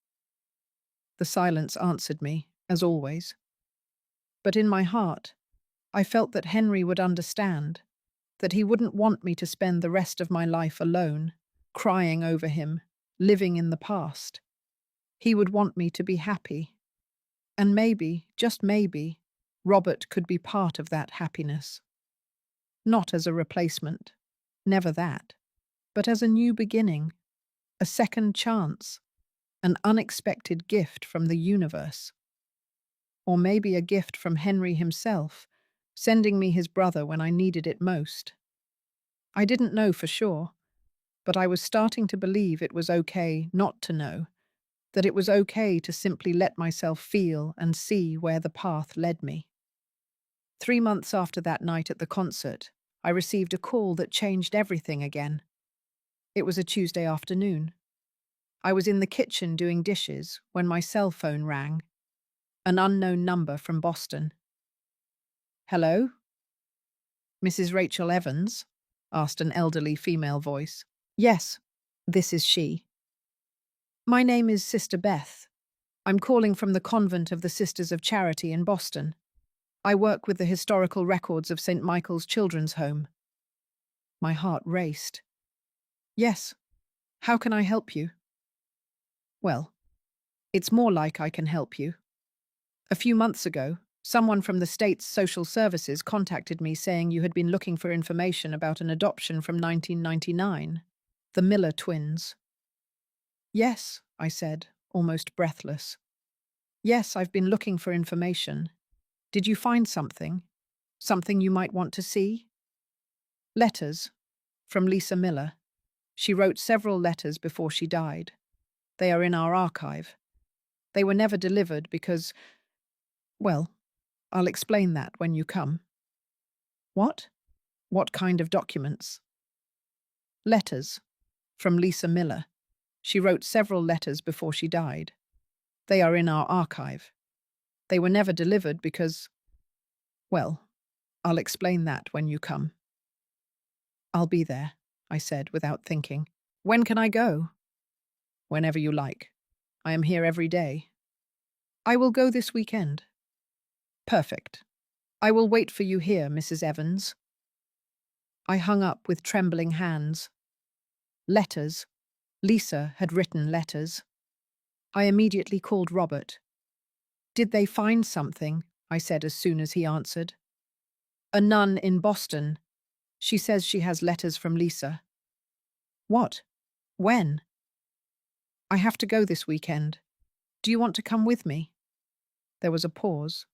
The silence answered me, as always. But in my heart, I felt that Henry would understand, that he wouldn't want me to spend the rest of my life alone, crying over him, living in the past. He would want me to be happy. And maybe, just maybe, Robert could be part of that happiness. Not as a replacement, never that, but as a new beginning, a second chance, an unexpected gift from the universe. Or maybe a gift from Henry himself, sending me his brother when I needed it most. I didn't know for sure, but I was starting to believe it was okay not to know, that it was okay to simply let myself feel and see where the path led me. 3 months after that night at the concert, I received a call that changed everything again. It was a Tuesday afternoon. I was in the kitchen doing dishes when my cell phone rang. An unknown number from Boston. "Hello? Mrs. Rachel Evans?" asked an elderly female voice. "Yes, this is she." "My name is Sister Beth. I'm calling from the Convent of the Sisters of Charity in Boston. I work with the historical records of St. Michael's Children's Home." My heart raced. "Yes, how can I help you?" "Well, it's more like I can help you. A few months ago, Someone from the state's social services contacted me saying you had been looking for information about an adoption from 1999, the Miller twins. Yes, I said, almost breathless. Yes, I've been looking for information. Did you find something? Something you might want to see? Letters. From Lisa Miller. She wrote several letters before she died. They are in our archive. They were never delivered because, well, I'll explain that when you come. What? What kind of documents? Letters. From Lisa Miller. She wrote several letters before she died. They are in our archive. They were never delivered because, well, I'll explain that when you come. I'll be there, I said without thinking. When can I go? Whenever you like. I am here every day. I will go this weekend. Perfect. I will wait for you here, Mrs. Evans. I hung up with trembling hands. Letters. Lisa had written letters. I immediately called Robert. Did they find something? I said as soon as he answered. A nun in Boston. She says she has letters from Lisa. What? When? I have to go this weekend. Do you want to come with me? There was a pause.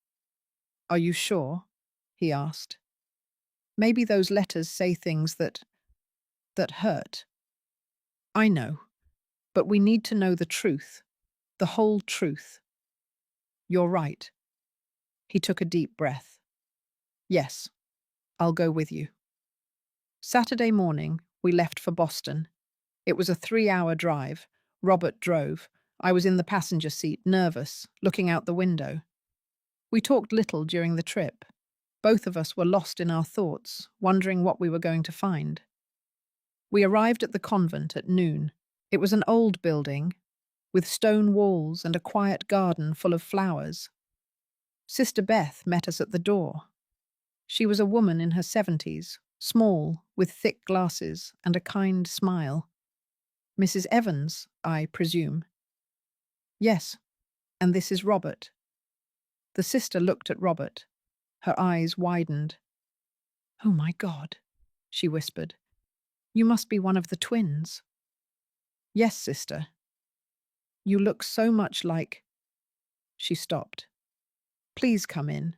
Are you sure? He asked. Maybe those letters say things that hurt. I know, but we need to know the truth, the whole truth. You're right. He took a deep breath. Yes, I'll go with you. Saturday morning, we left for Boston. It was a 3-hour drive. Robert drove. I was in the passenger seat, nervous, looking out the window. We talked little during the trip. Both of us were lost in our thoughts, wondering what we were going to find. We arrived at the convent at noon. It was an old building, with stone walls and a quiet garden full of flowers. Sister Beth met us at the door. She was a woman in her 70s, small, with thick glasses and a kind smile. Mrs. Evans, I presume. Yes, and this is Robert. The sister looked at Robert. Her eyes widened. Oh my God, she whispered. You must be one of the twins. Yes, sister. You look so much like... She stopped. Please come in.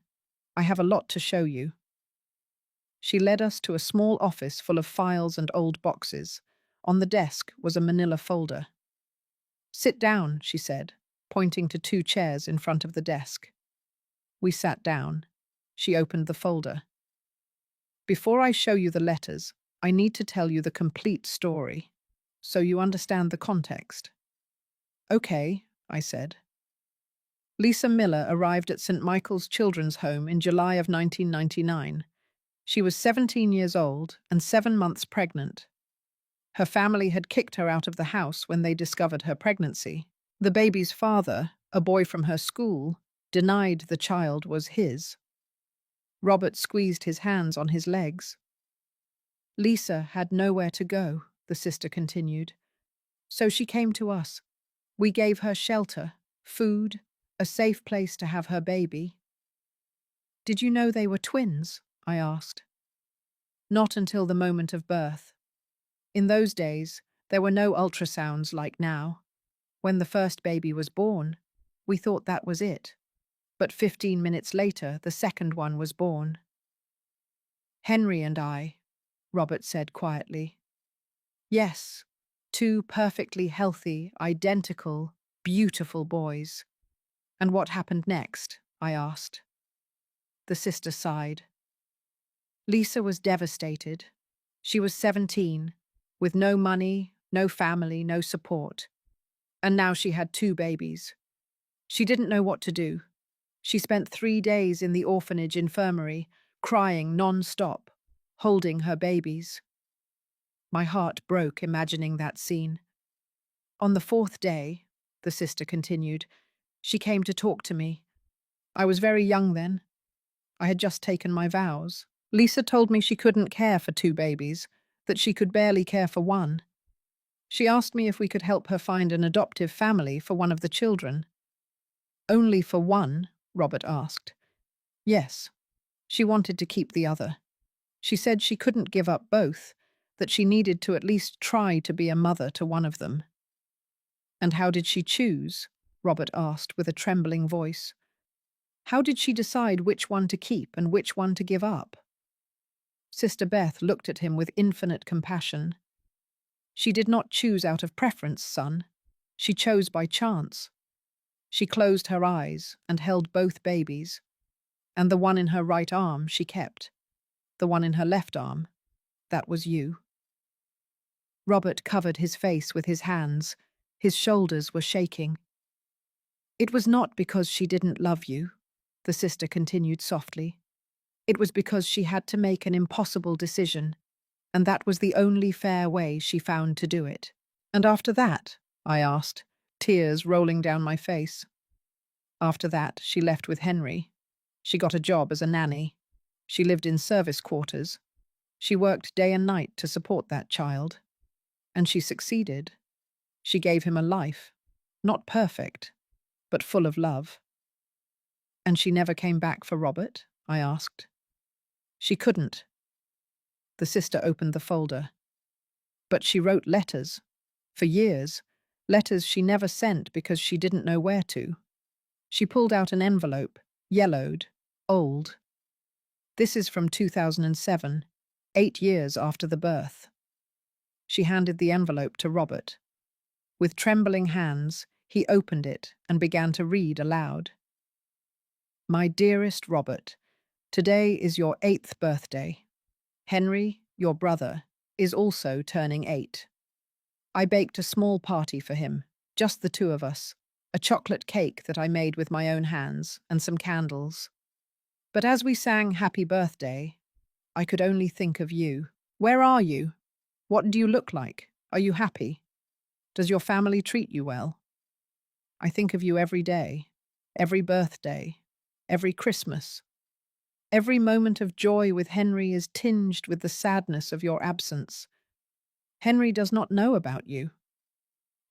I have a lot to show you. She led us to a small office full of files and old boxes. On the desk was a manila folder. Sit down, she said, pointing to 2 chairs in front of the desk. We sat down. She opened the folder. Before I show you the letters, I need to tell you the complete story, so you understand the context. Okay, I said. Lisa Miller arrived at St. Michael's Children's Home in July of 1999. She was 17 years old and 7 months pregnant. Her family had kicked her out of the house when they discovered her pregnancy. The baby's father, a boy from her school, denied the child was his. Robert squeezed his hands on his legs. Lisa had nowhere to go, the sister continued. So she came to us. We gave her shelter, food, a safe place to have her baby. Did you know they were twins? I asked. Not until the moment of birth. In those days, there were no ultrasounds like now. When the first baby was born, we thought that was it. But 15 minutes later, the second one was born. Henry and I, Robert said quietly. Yes, 2 perfectly healthy, identical, beautiful boys. And what happened next? I asked. The sister sighed. Lisa was devastated. She was 17, with no money, no family, no support. And now she had 2 babies. She didn't know what to do. She spent 3 days in the orphanage infirmary, crying non-stop, holding her babies. My heart broke imagining that scene. On the 4th day, the sister continued, she came to talk to me. I was very young then. I had just taken my vows. Lisa told me she couldn't care for 2 babies, that she could barely care for 1. She asked me if we could help her find an adoptive family for one of the children. Only for 1? Robert asked. Yes, she wanted to keep the other. She said she couldn't give up both, that she needed to at least try to be a mother to one of them. And how did she choose? Robert asked with a trembling voice. How did she decide which one to keep and which one to give up? Sister Beth looked at him with infinite compassion. She did not choose out of preference, son. She chose by chance. She closed her eyes and held both babies, and the one in her right arm she kept. The one in her left arm, that was you. Robert covered his face with his hands. His shoulders were shaking. It was not because she didn't love you, the sister continued softly. It was because she had to make an impossible decision, and that was the only fair way she found to do it. And after that? I asked, tears rolling down my face. After that, she left with Henry. She got a job as a nanny. She lived in service quarters. She worked day and night to support that child. And she succeeded. She gave him a life, not perfect, but full of love. And she never came back for Robert? I asked. She couldn't. The sister opened the folder. But she wrote letters. For years. Letters she never sent because she didn't know where to. She pulled out an envelope, yellowed, old. This is from 2007, 8 years after the birth. She handed the envelope to Robert. With trembling hands, he opened it and began to read aloud. My dearest Robert, today is your 8th birthday. Henry, your brother, is also turning 8. I baked a small party for him, just the two of us, a chocolate cake that I made with my own hands and some candles. But as we sang Happy Birthday, I could only think of you. Where are you? What do you look like? Are you happy? Does your family treat you well? I think of you every day, every birthday, every Christmas. Every moment of joy with Henry is tinged with the sadness of your absence. Henry does not know about you.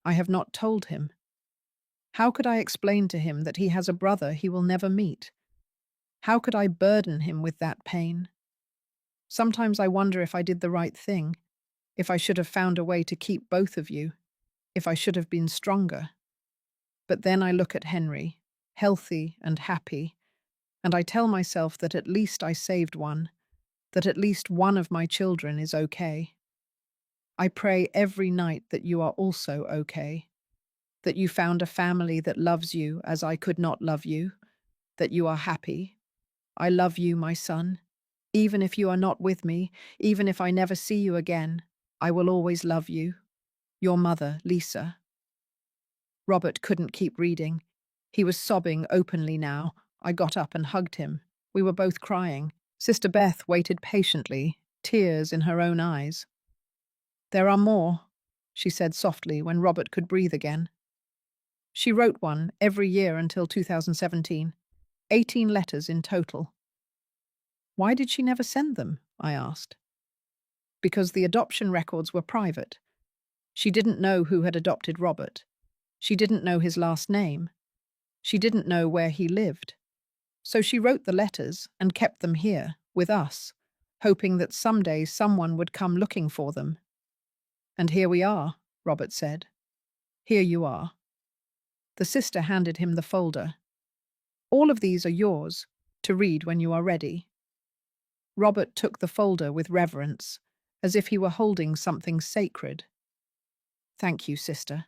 I have not told him. How could I explain to him that he has a brother he will never meet? How could I burden him with that pain? Sometimes I wonder if I did the right thing, if I should have found a way to keep both of you, if I should have been stronger. But then I look at Henry, healthy and happy, and I tell myself that at least I saved one, that at least one of my children is okay. I pray every night that you are also okay, that you found a family that loves you as I could not love you, that you are happy. I love you, my son. Even if you are not with me, even if I never see you again, I will always love you. Your mother, Lisa. Robert couldn't keep reading. He was sobbing openly now. I got up and hugged him. We were both crying. Sister Beth waited patiently, tears in her own eyes. There are more, she said softly when Robert could breathe again. She wrote one every year until 2017, 18 letters in total. Why did she never send them? I asked. Because the adoption records were private. She didn't know who had adopted Robert. She didn't know his last name. She didn't know where he lived. So she wrote the letters and kept them here, with us, hoping that someday someone would come looking for them. And here we are, Robert said. Here you are. The sister handed him the folder. All of these are yours, to read when you are ready. Robert took the folder with reverence, as if he were holding something sacred. Thank you, sister.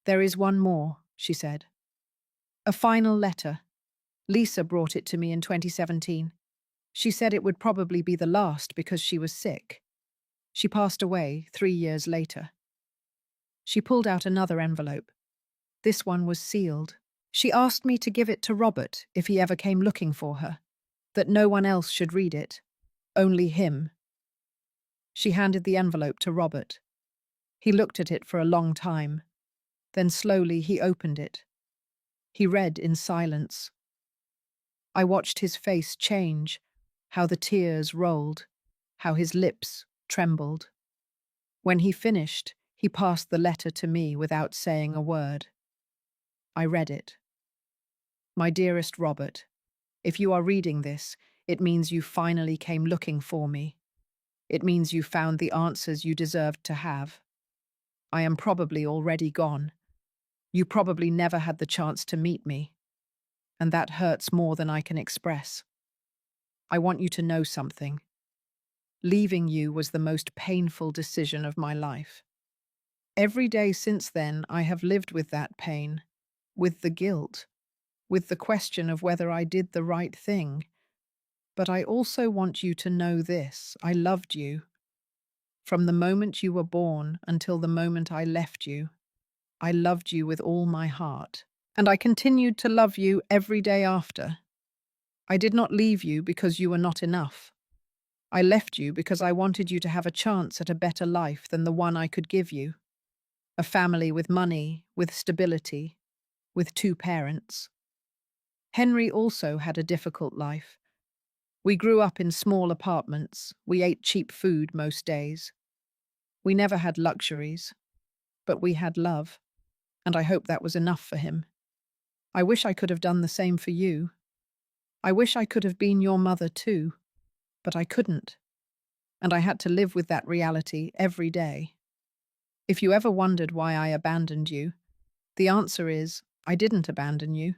There is one more, she said. A final letter. Lisa brought it to me in 2017. She said it would probably be the last because she was sick. She passed away 3 years later. She pulled out another envelope. This one was sealed. She asked me to give it to Robert if he ever came looking for her, that no one else should read it, only him. She handed the envelope to Robert. He looked at it for a long time. Then slowly he opened it. He read in silence. I watched his face change, how the tears rolled, how his lips trembled. When he finished, he passed the letter to me without saying a word. I read it. My dearest Robert, If you are reading this, it means you finally came looking for me. It means you found the answers you deserved to have. I am probably already gone. You probably never had the chance to meet me, and that hurts more than I can express. I want you to know something. Leaving you was the most painful decision of my life. Every day since then, I have lived with that pain, with the guilt, with the question of whether I did the right thing. But I also want you to know this: I loved you. From the moment you were born until the moment I left you, I loved you with all my heart. And I continued to love you every day after. I did not leave you because you were not enough. I left you because I wanted you to have a chance at a better life than the one I could give you. A family with money, with stability, with 2 parents. Henry also had a difficult life. We grew up in small apartments. We ate cheap food most days. We never had luxuries, but we had love, and I hope that was enough for him. I wish I could have done the same for you. I wish I could have been your mother too, but I couldn't, and I had to live with that reality every day. If you ever wondered why I abandoned you, the answer is, I didn't abandon you.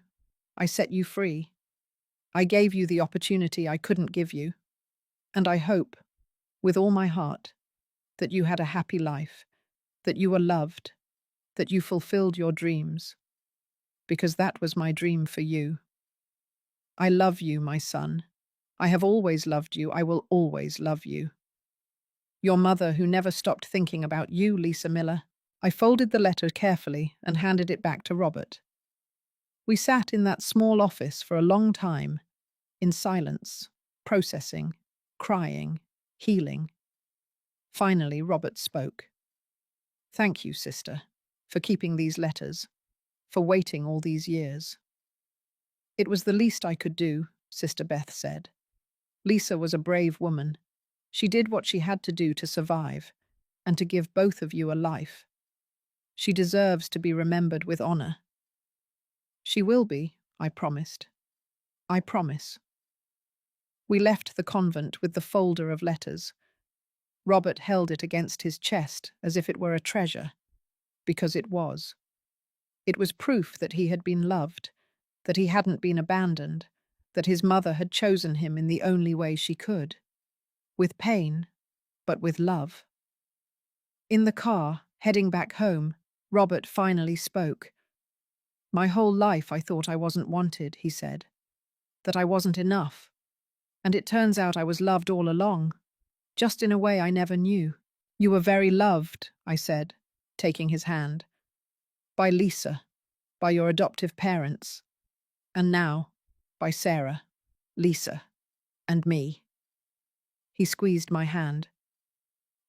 I set you free. I gave you the opportunity I couldn't give you. And I hope, with all my heart, that you had a happy life, that you were loved, that you fulfilled your dreams. Because that was my dream for you. I love you, my son. I have always loved you. I will always love you. Your mother, who never stopped thinking about you, Lisa Miller. I folded the letter carefully and handed it back to Robert. We sat in that small office for a long time, in silence, processing, crying, healing. Finally, Robert spoke. Thank you, sister, for keeping these letters, for waiting all these years. It was the least I could do, Sister Beth said. Lisa was a brave woman. She did what she had to do to survive, and to give both of you a life. She deserves to be remembered with honor. She will be, I promised. I promise. We left the convent with the folder of letters. Robert held it against his chest as if it were a treasure, because it was. It was proof that he had been loved, that he hadn't been abandoned, that his mother had chosen him in the only way she could. With pain, but with love. In the car, heading back home, Robert finally spoke. My whole life I thought I wasn't wanted, he said. That I wasn't enough. And it turns out I was loved all along, just in a way I never knew. You were very loved, I said, taking his hand. By Lisa, by your adoptive parents, and now by Sarah, Lisa, and me. He squeezed my hand.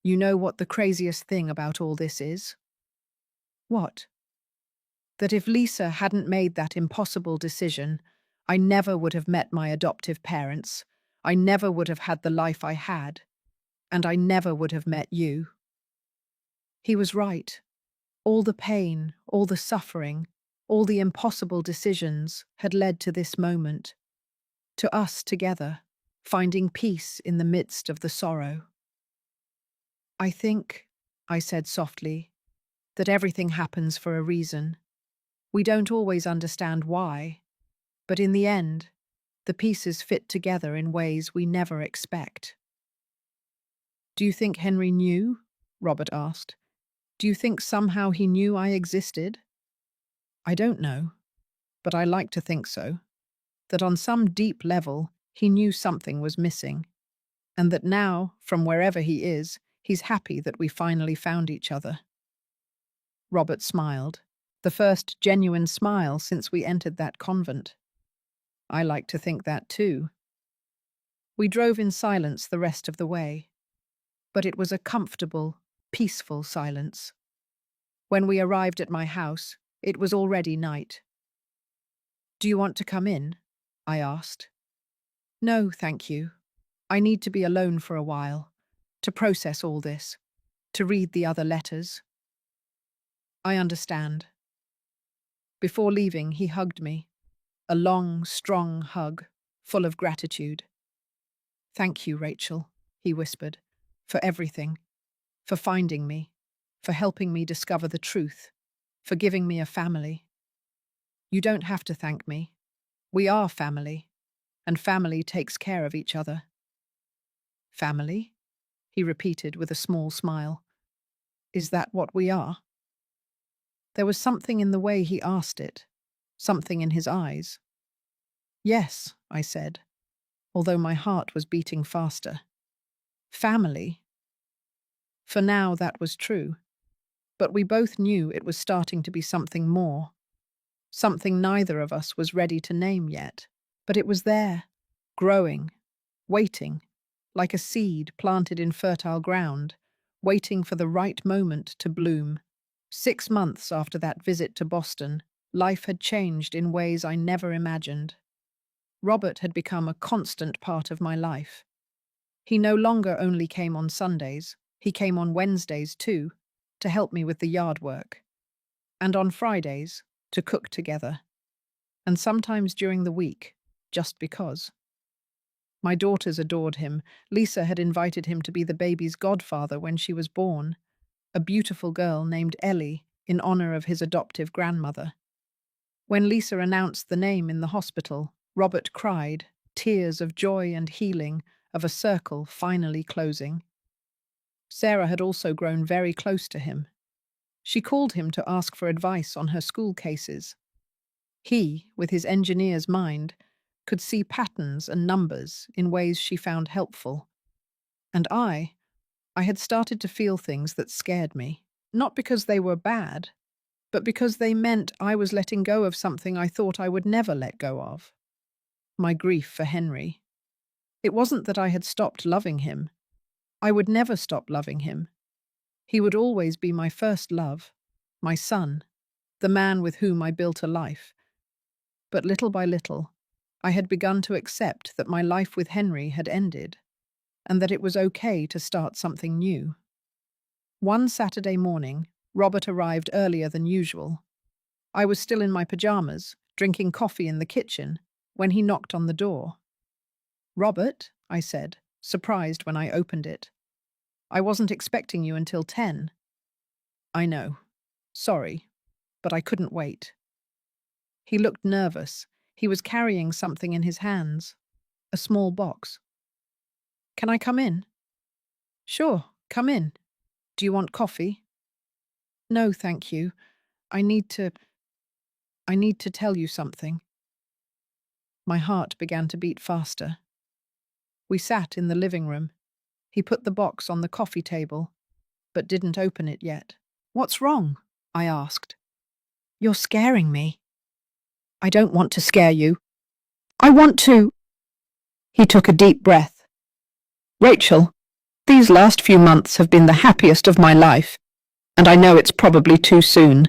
You know what the craziest thing about all this is? What? That if Lisa hadn't made that impossible decision, I never would have met my adoptive parents, I never would have had the life I had, and I never would have met you. He was right. All the pain, all the suffering, all the impossible decisions had led to this moment, to us together, finding peace in the midst of the sorrow. I think, I said softly, that everything happens for a reason. We don't always understand why, but in the end, the pieces fit together in ways we never expect. Do you think Henry knew? Robert asked. Do you think somehow he knew I existed? I don't know, but I like to think so. That on some deep level, he knew something was missing, and that now, from wherever he is, he's happy that we finally found each other. Robert smiled, the first genuine smile since we entered that convent. I like to think that too. We drove in silence the rest of the way, but it was a comfortable, peaceful silence. When we arrived at my house, it was already night. Do you want to come in? I asked. No, thank you. I need to be alone for a while, to process all this, to read the other letters. I understand. Before leaving, he hugged me, a long, strong hug, full of gratitude. "Thank you, Rachel," he whispered, "for everything, for finding me, for helping me discover the truth, for giving me a family. You don't have to thank me. We are family, and family takes care of each other." "Family?" he repeated with a small smile. "Is that what we are?" There was something in the way he asked it, something in his eyes. "Yes," I said, although my heart was beating faster. "Family." For now, that was true, but we both knew it was starting to be something more, something neither of us was ready to name yet. But it was there, growing, waiting, like a seed planted in fertile ground, waiting for the right moment to bloom. 6 months after that visit to Boston, life had changed in ways I never imagined. Robert had become a constant part of my life. He no longer only came on Sundays, he came on Wednesdays too, to help me with the yard work. And on Fridays, to cook together. And sometimes during the week, just because. My daughters adored him. Lisa had invited him to be the baby's godfather when she was born, a beautiful girl named Ellie, in honor of his adoptive grandmother. When Lisa announced the name in the hospital, Robert cried, tears of joy and healing, of a circle finally closing. Sarah had also grown very close to him. She called him to ask for advice on her school cases. He, with his engineer's mind, could see patterns and numbers in ways she found helpful. And I had started to feel things that scared me, not because they were bad, but because they meant I was letting go of something I thought I would never let go of. My grief for Henry. It wasn't that I had stopped loving him. I would never stop loving him. He would always be my first love, my son, the man with whom I built a life. But little by little, I had begun to accept that my life with Henry had ended, and that it was okay to start something new. One Saturday morning, Robert arrived earlier than usual. I was still in my pajamas, drinking coffee in the kitchen, when he knocked on the door. "Robert," I said, surprised when I opened it. "I wasn't expecting you until 10. "I know. Sorry, but I couldn't wait." He looked nervous. He was carrying something in his hands. A small box. "Can I come in?" "Sure, come in. Do you want coffee?" "No, thank you. I need to tell you something." My heart began to beat faster. We sat in the living room. He put the box on the coffee table, but didn't open it yet. "What's wrong?" I asked. "You're scaring me." "I don't want to scare you. I want to—" He took a deep breath. "Rachel, these last few months have been the happiest of my life, and I know it's probably too soon.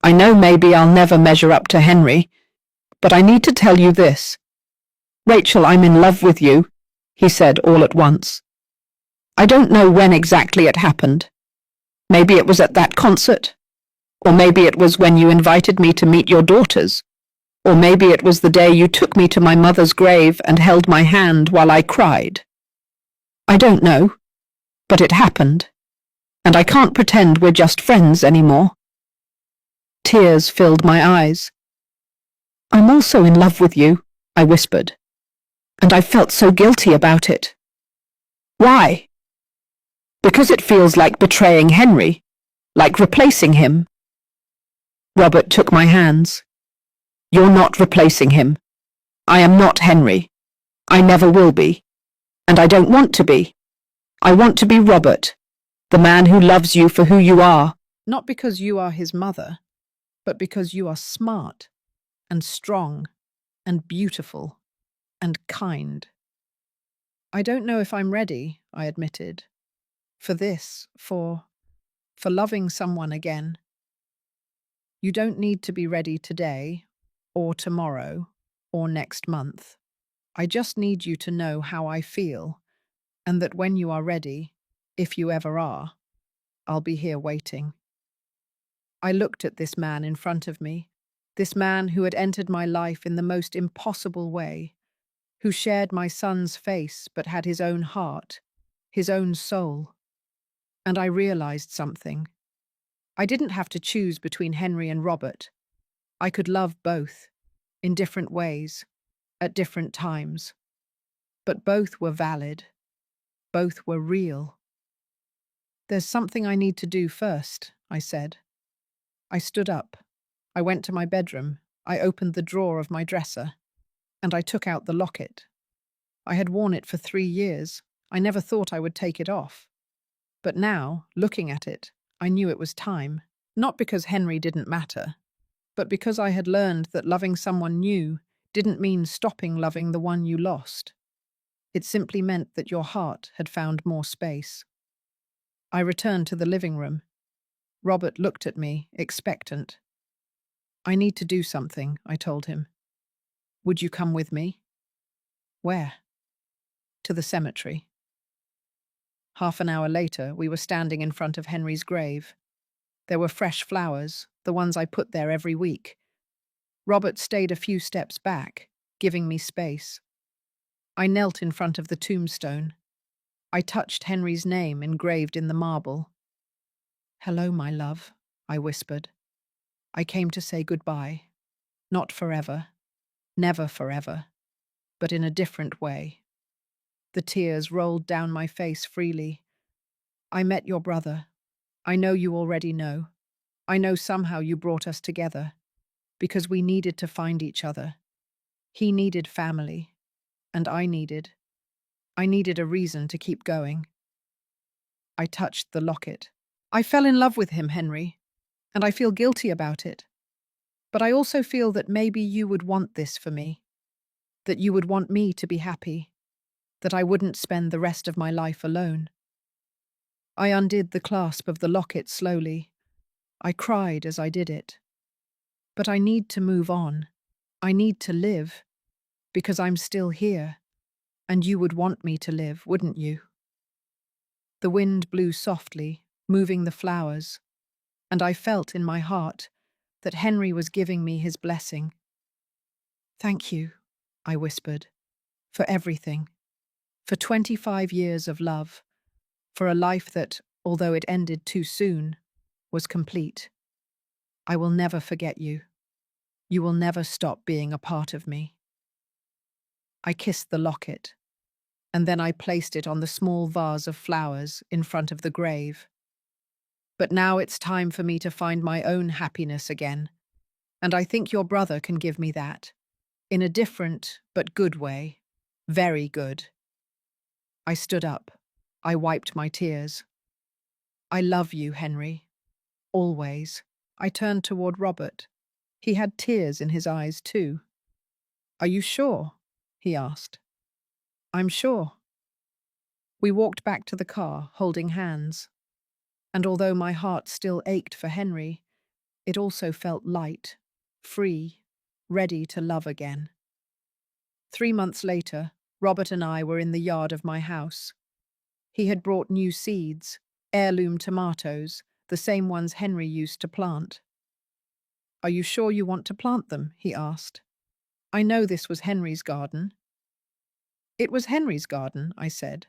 I know maybe I'll never measure up to Henry, but I need to tell you this. Rachel, I'm in love with you," he said all at once. "I don't know when exactly it happened. Maybe it was at that concert, or maybe it was when you invited me to meet your daughters, or maybe it was the day you took me to my mother's grave and held my hand while I cried. I don't know, but it happened, and I can't pretend we're just friends anymore." Tears filled my eyes. "I'm also in love with you," I whispered, "and I felt so guilty about it." "Why?" "Because it feels like betraying Henry, like replacing him." Robert took my hands. "You're not replacing him. I am not Henry. I never will be. And I don't want to be. I want to be Robert, the man who loves you for who you are." "Not because you are his mother, but because you are smart and strong and beautiful and kind." "I don't know if I'm ready," I admitted, "for this, for loving someone again." "You don't need to be ready today, or tomorrow, or next month. I just need you to know how I feel, and that when you are ready, if you ever are, I'll be here waiting." I looked at this man in front of me, this man who had entered my life in the most impossible way, who shared my son's face but had his own heart, his own soul. And I realized something. I didn't have to choose between Henry and Robert. I could love both, in different ways, at different times. But both were valid. Both were real. "There's something I need to do first," I said. I stood up. I went to my bedroom. I opened the drawer of my dresser, and I took out the locket. I had worn it for 3 years. I never thought I would take it off. But now, looking at it, I knew it was time. Not because Henry didn't matter, but because I had learned that loving someone new didn't mean stopping loving the one you lost. It simply meant that your heart had found more space. I returned to the living room. Robert looked at me, expectant. "I need to do something," I told him. "Would you come with me?" "Where?" "To the cemetery." Half an hour later, we were standing in front of Henry's grave. There were fresh flowers, the ones I put there every week. Robert stayed a few steps back, giving me space. I knelt in front of the tombstone. I touched Henry's name engraved in the marble. "Hello, my love," I whispered. "I came to say goodbye. Not forever, never forever, but in a different way." The tears rolled down my face freely. "I met your brother. I know you already know. I know somehow you brought us together, because we needed to find each other. He needed family, and I needed a reason to keep going." I touched the locket. "I fell in love with him, Henry, and I feel guilty about it. But I also feel that maybe you would want this for me, that you would want me to be happy, that I wouldn't spend the rest of my life alone." I undid the clasp of the locket slowly. I cried as I did it. "But I need to move on. I need to live, because I'm still here, and you would want me to live, wouldn't you?" The wind blew softly, moving the flowers, and I felt in my heart that Henry was giving me his blessing. "Thank you," I whispered, "for everything, for 25 years of love, for a life that, although it ended too soon, was complete. I will never forget you. You will never stop being a part of me." I kissed the locket, and then I placed it on the small vase of flowers in front of the grave. "But now it's time for me to find my own happiness again, and I think your brother can give me that, in a different but good way. Very good." I stood up. I wiped my tears. "I love you, Henry. Always." I turned toward Robert. He had tears in his eyes, too. "Are you sure?" he asked. "I'm sure." We walked back to the car, holding hands. And although my heart still ached for Henry, it also felt light, free, ready to love again. 3 months later, Robert and I were in the yard of my house. He had brought new seeds, heirloom tomatoes, the same ones Henry used to plant. "Are you sure you want to plant them?" he asked. "I know this was Henry's garden." "It was Henry's garden," I said.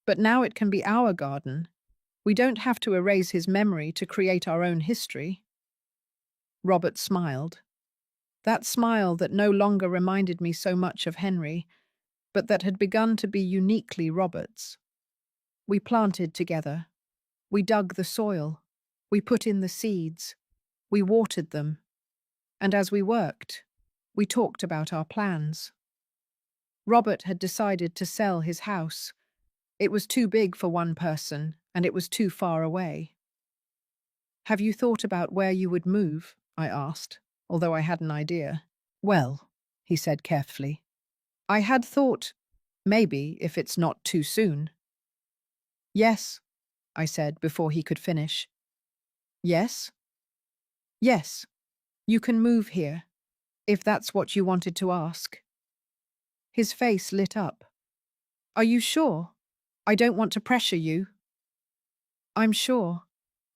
"But now it can be our garden. We don't have to erase his memory to create our own history." Robert smiled. That smile that no longer reminded me so much of Henry, but that had begun to be uniquely Robert's. We planted together. We dug the soil. We put in the seeds. We watered them. And as we worked, we talked about our plans. Robert had decided to sell his house. It was too big for one person, and it was too far away. "Have you thought about where you would move?" I asked, although I had an idea. "Well," he said carefully, "I had thought, maybe, if it's not too soon." "Yes," I said before he could finish. "Yes?" "Yes, you can move here, if that's what you wanted to ask." His face lit up. "Are you sure? I don't want to pressure you." "I'm sure.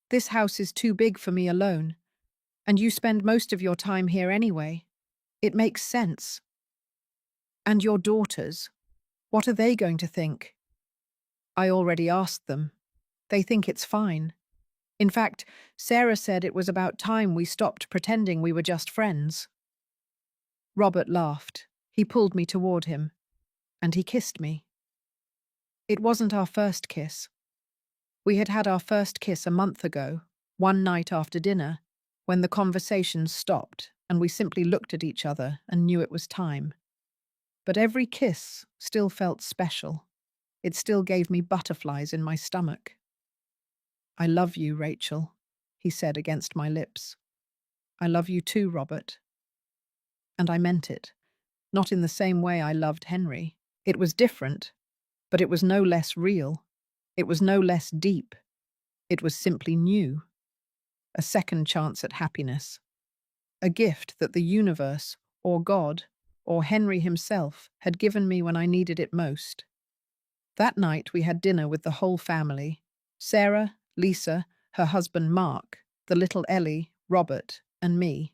This house is too big for me alone, and you spend most of your time here anyway. It makes sense." And your daughters, what are they going to think? I already asked them. They think it's fine. In fact, Sarah said it was about time we stopped pretending we were just friends. Robert laughed. He pulled me toward him, and he kissed me. It wasn't our first kiss. We had had our first kiss a month ago, one night after dinner, when the conversation stopped and we simply looked at each other and knew it was time. But every kiss still felt special. It still gave me butterflies in my stomach. I love you, Rachel, he said against my lips. I love you too, Robert. And I meant it, not in the same way I loved Henry. It was different, but it was no less real. It was no less deep. It was simply new. A second chance at happiness. A gift that the universe, or God, or Henry himself had given me when I needed it most. That night we had dinner with the whole family. Sarah, Lisa, her husband Mark, the little Ellie, Robert, and me.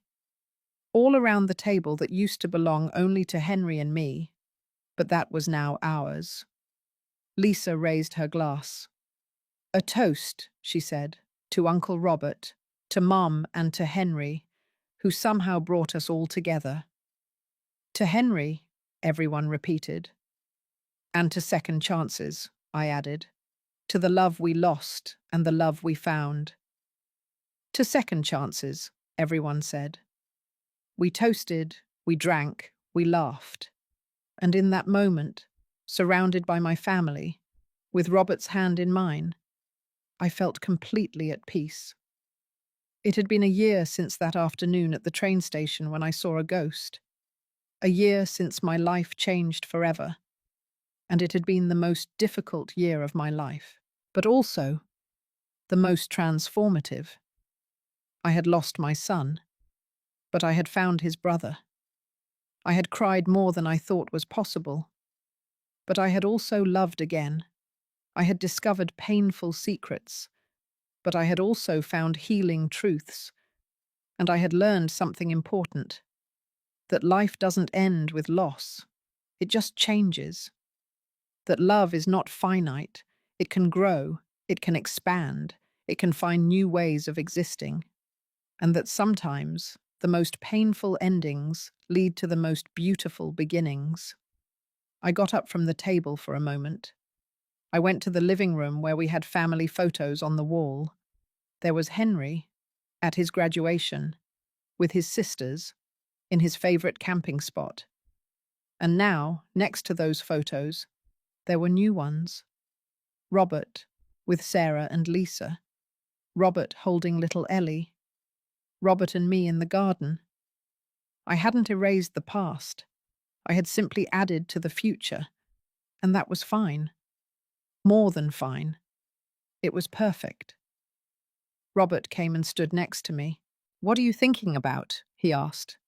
All around the table that used to belong only to Henry and me, but that was now ours. Lisa raised her glass. A toast, she said, to Uncle Robert, to Mum and to Henry, who somehow brought us all together. To Henry, everyone repeated. And to second chances, I added. To the love we lost and the love we found. To second chances, everyone said. We toasted, we drank, we laughed. And in that moment, surrounded by my family, with Robert's hand in mine, I felt completely at peace. It had been a year since that afternoon at the train station when I saw a ghost. A year since my life changed forever. And it had been the most difficult year of my life, but also the most transformative. I had lost my son, but I had found his brother. I had cried more than I thought was possible, but I had also loved again. I had discovered painful secrets, but I had also found healing truths, and I had learned something important, that life doesn't end with loss, it just changes. That love is not finite, it can grow, it can expand, it can find new ways of existing, and that sometimes the most painful endings lead to the most beautiful beginnings. I got up from the table for a moment. I went to the living room where we had family photos on the wall. There was Henry, at his graduation, with his sisters, in his favorite camping spot. And now, next to those photos, there were new ones. Robert, with Sarah and Lisa. Robert holding little Ellie. Robert and me in the garden. I hadn't erased the past. I had simply added to the future. And that was fine. More than fine. It was perfect. Robert came and stood next to me. What are you thinking about? He asked.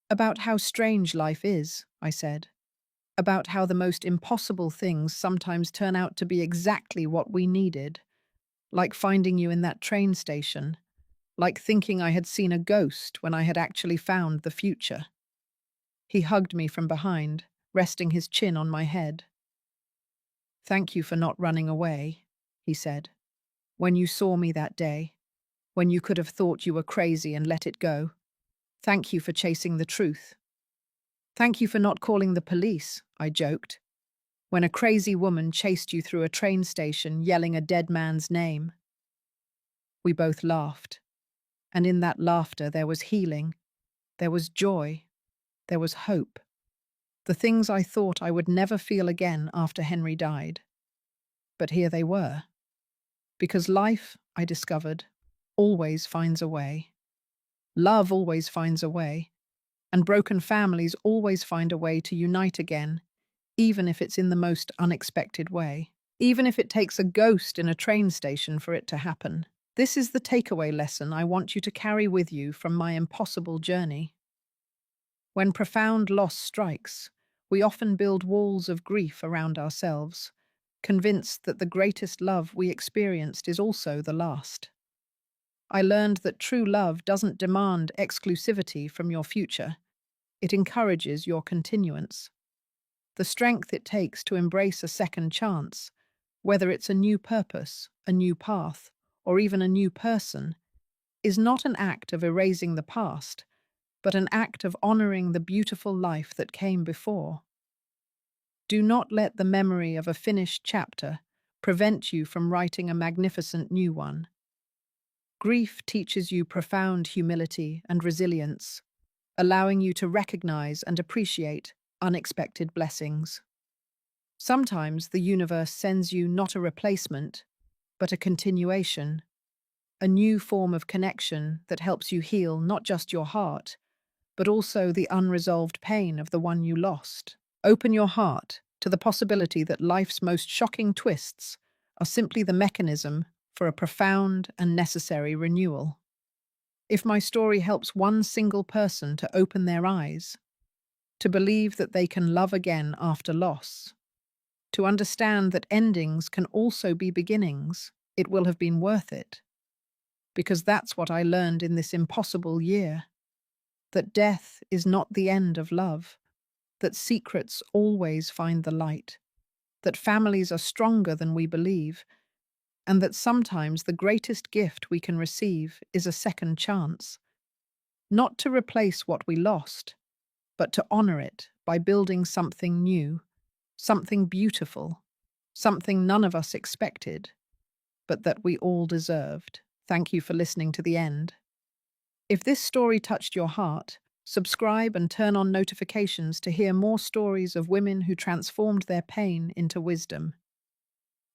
About how strange life is, I said. About how the most impossible things sometimes turn out to be exactly what we needed. Like finding you in that train station. Like thinking I had seen a ghost when I had actually found the future. He hugged me from behind, resting his chin on my head. Thank you for not running away, he said. When you saw me that day, when you could have thought you were crazy and let it go. Thank you for chasing the truth. Thank you for not calling the police, I joked, when a crazy woman chased you through a train station yelling a dead man's name. We both laughed, and in that laughter there was healing, there was joy, there was hope. The things I thought I would never feel again after Henry died. But here they were. Because life, I discovered, always finds a way. Love always finds a way. And broken families always find a way to unite again, even if it's in the most unexpected way. Even if it takes a ghost in a train station for it to happen. This is the takeaway lesson I want you to carry with you from my impossible journey. When profound loss strikes, we often build walls of grief around ourselves, convinced that the greatest love we experienced is also the last. I learned that true love doesn't demand exclusivity from your future. It encourages your continuance. The strength it takes to embrace a second chance, whether it's a new purpose, a new path, or even a new person, is not an act of erasing the past, but an act of honoring the beautiful life that came before. Do not let the memory of a finished chapter prevent you from writing a magnificent new one. Grief teaches you profound humility and resilience, allowing you to recognize and appreciate unexpected blessings. Sometimes the universe sends you not a replacement, but a continuation, a new form of connection that helps you heal not just your heart, but also the unresolved pain of the one you lost. Open your heart to the possibility that life's most shocking twists are simply the mechanism for a profound and necessary renewal. If my story helps one single person to open their eyes, to believe that they can love again after loss, to understand that endings can also be beginnings, it will have been worth it. Because that's what I learned in this impossible year. That death is not the end of love, that secrets always find the light, that families are stronger than we believe, and that sometimes the greatest gift we can receive is a second chance. Not to replace what we lost, but to honor it by building something new, something beautiful, something none of us expected, but that we all deserved. Thank you for listening to the end. If this story touched your heart, subscribe and turn on notifications to hear more stories of women who transformed their pain into wisdom.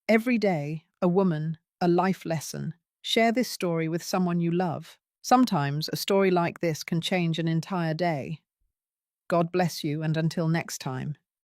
Every day, a woman, a life lesson. Share this story with someone you love. Sometimes a story like this can change an entire day. God bless you, and until next time.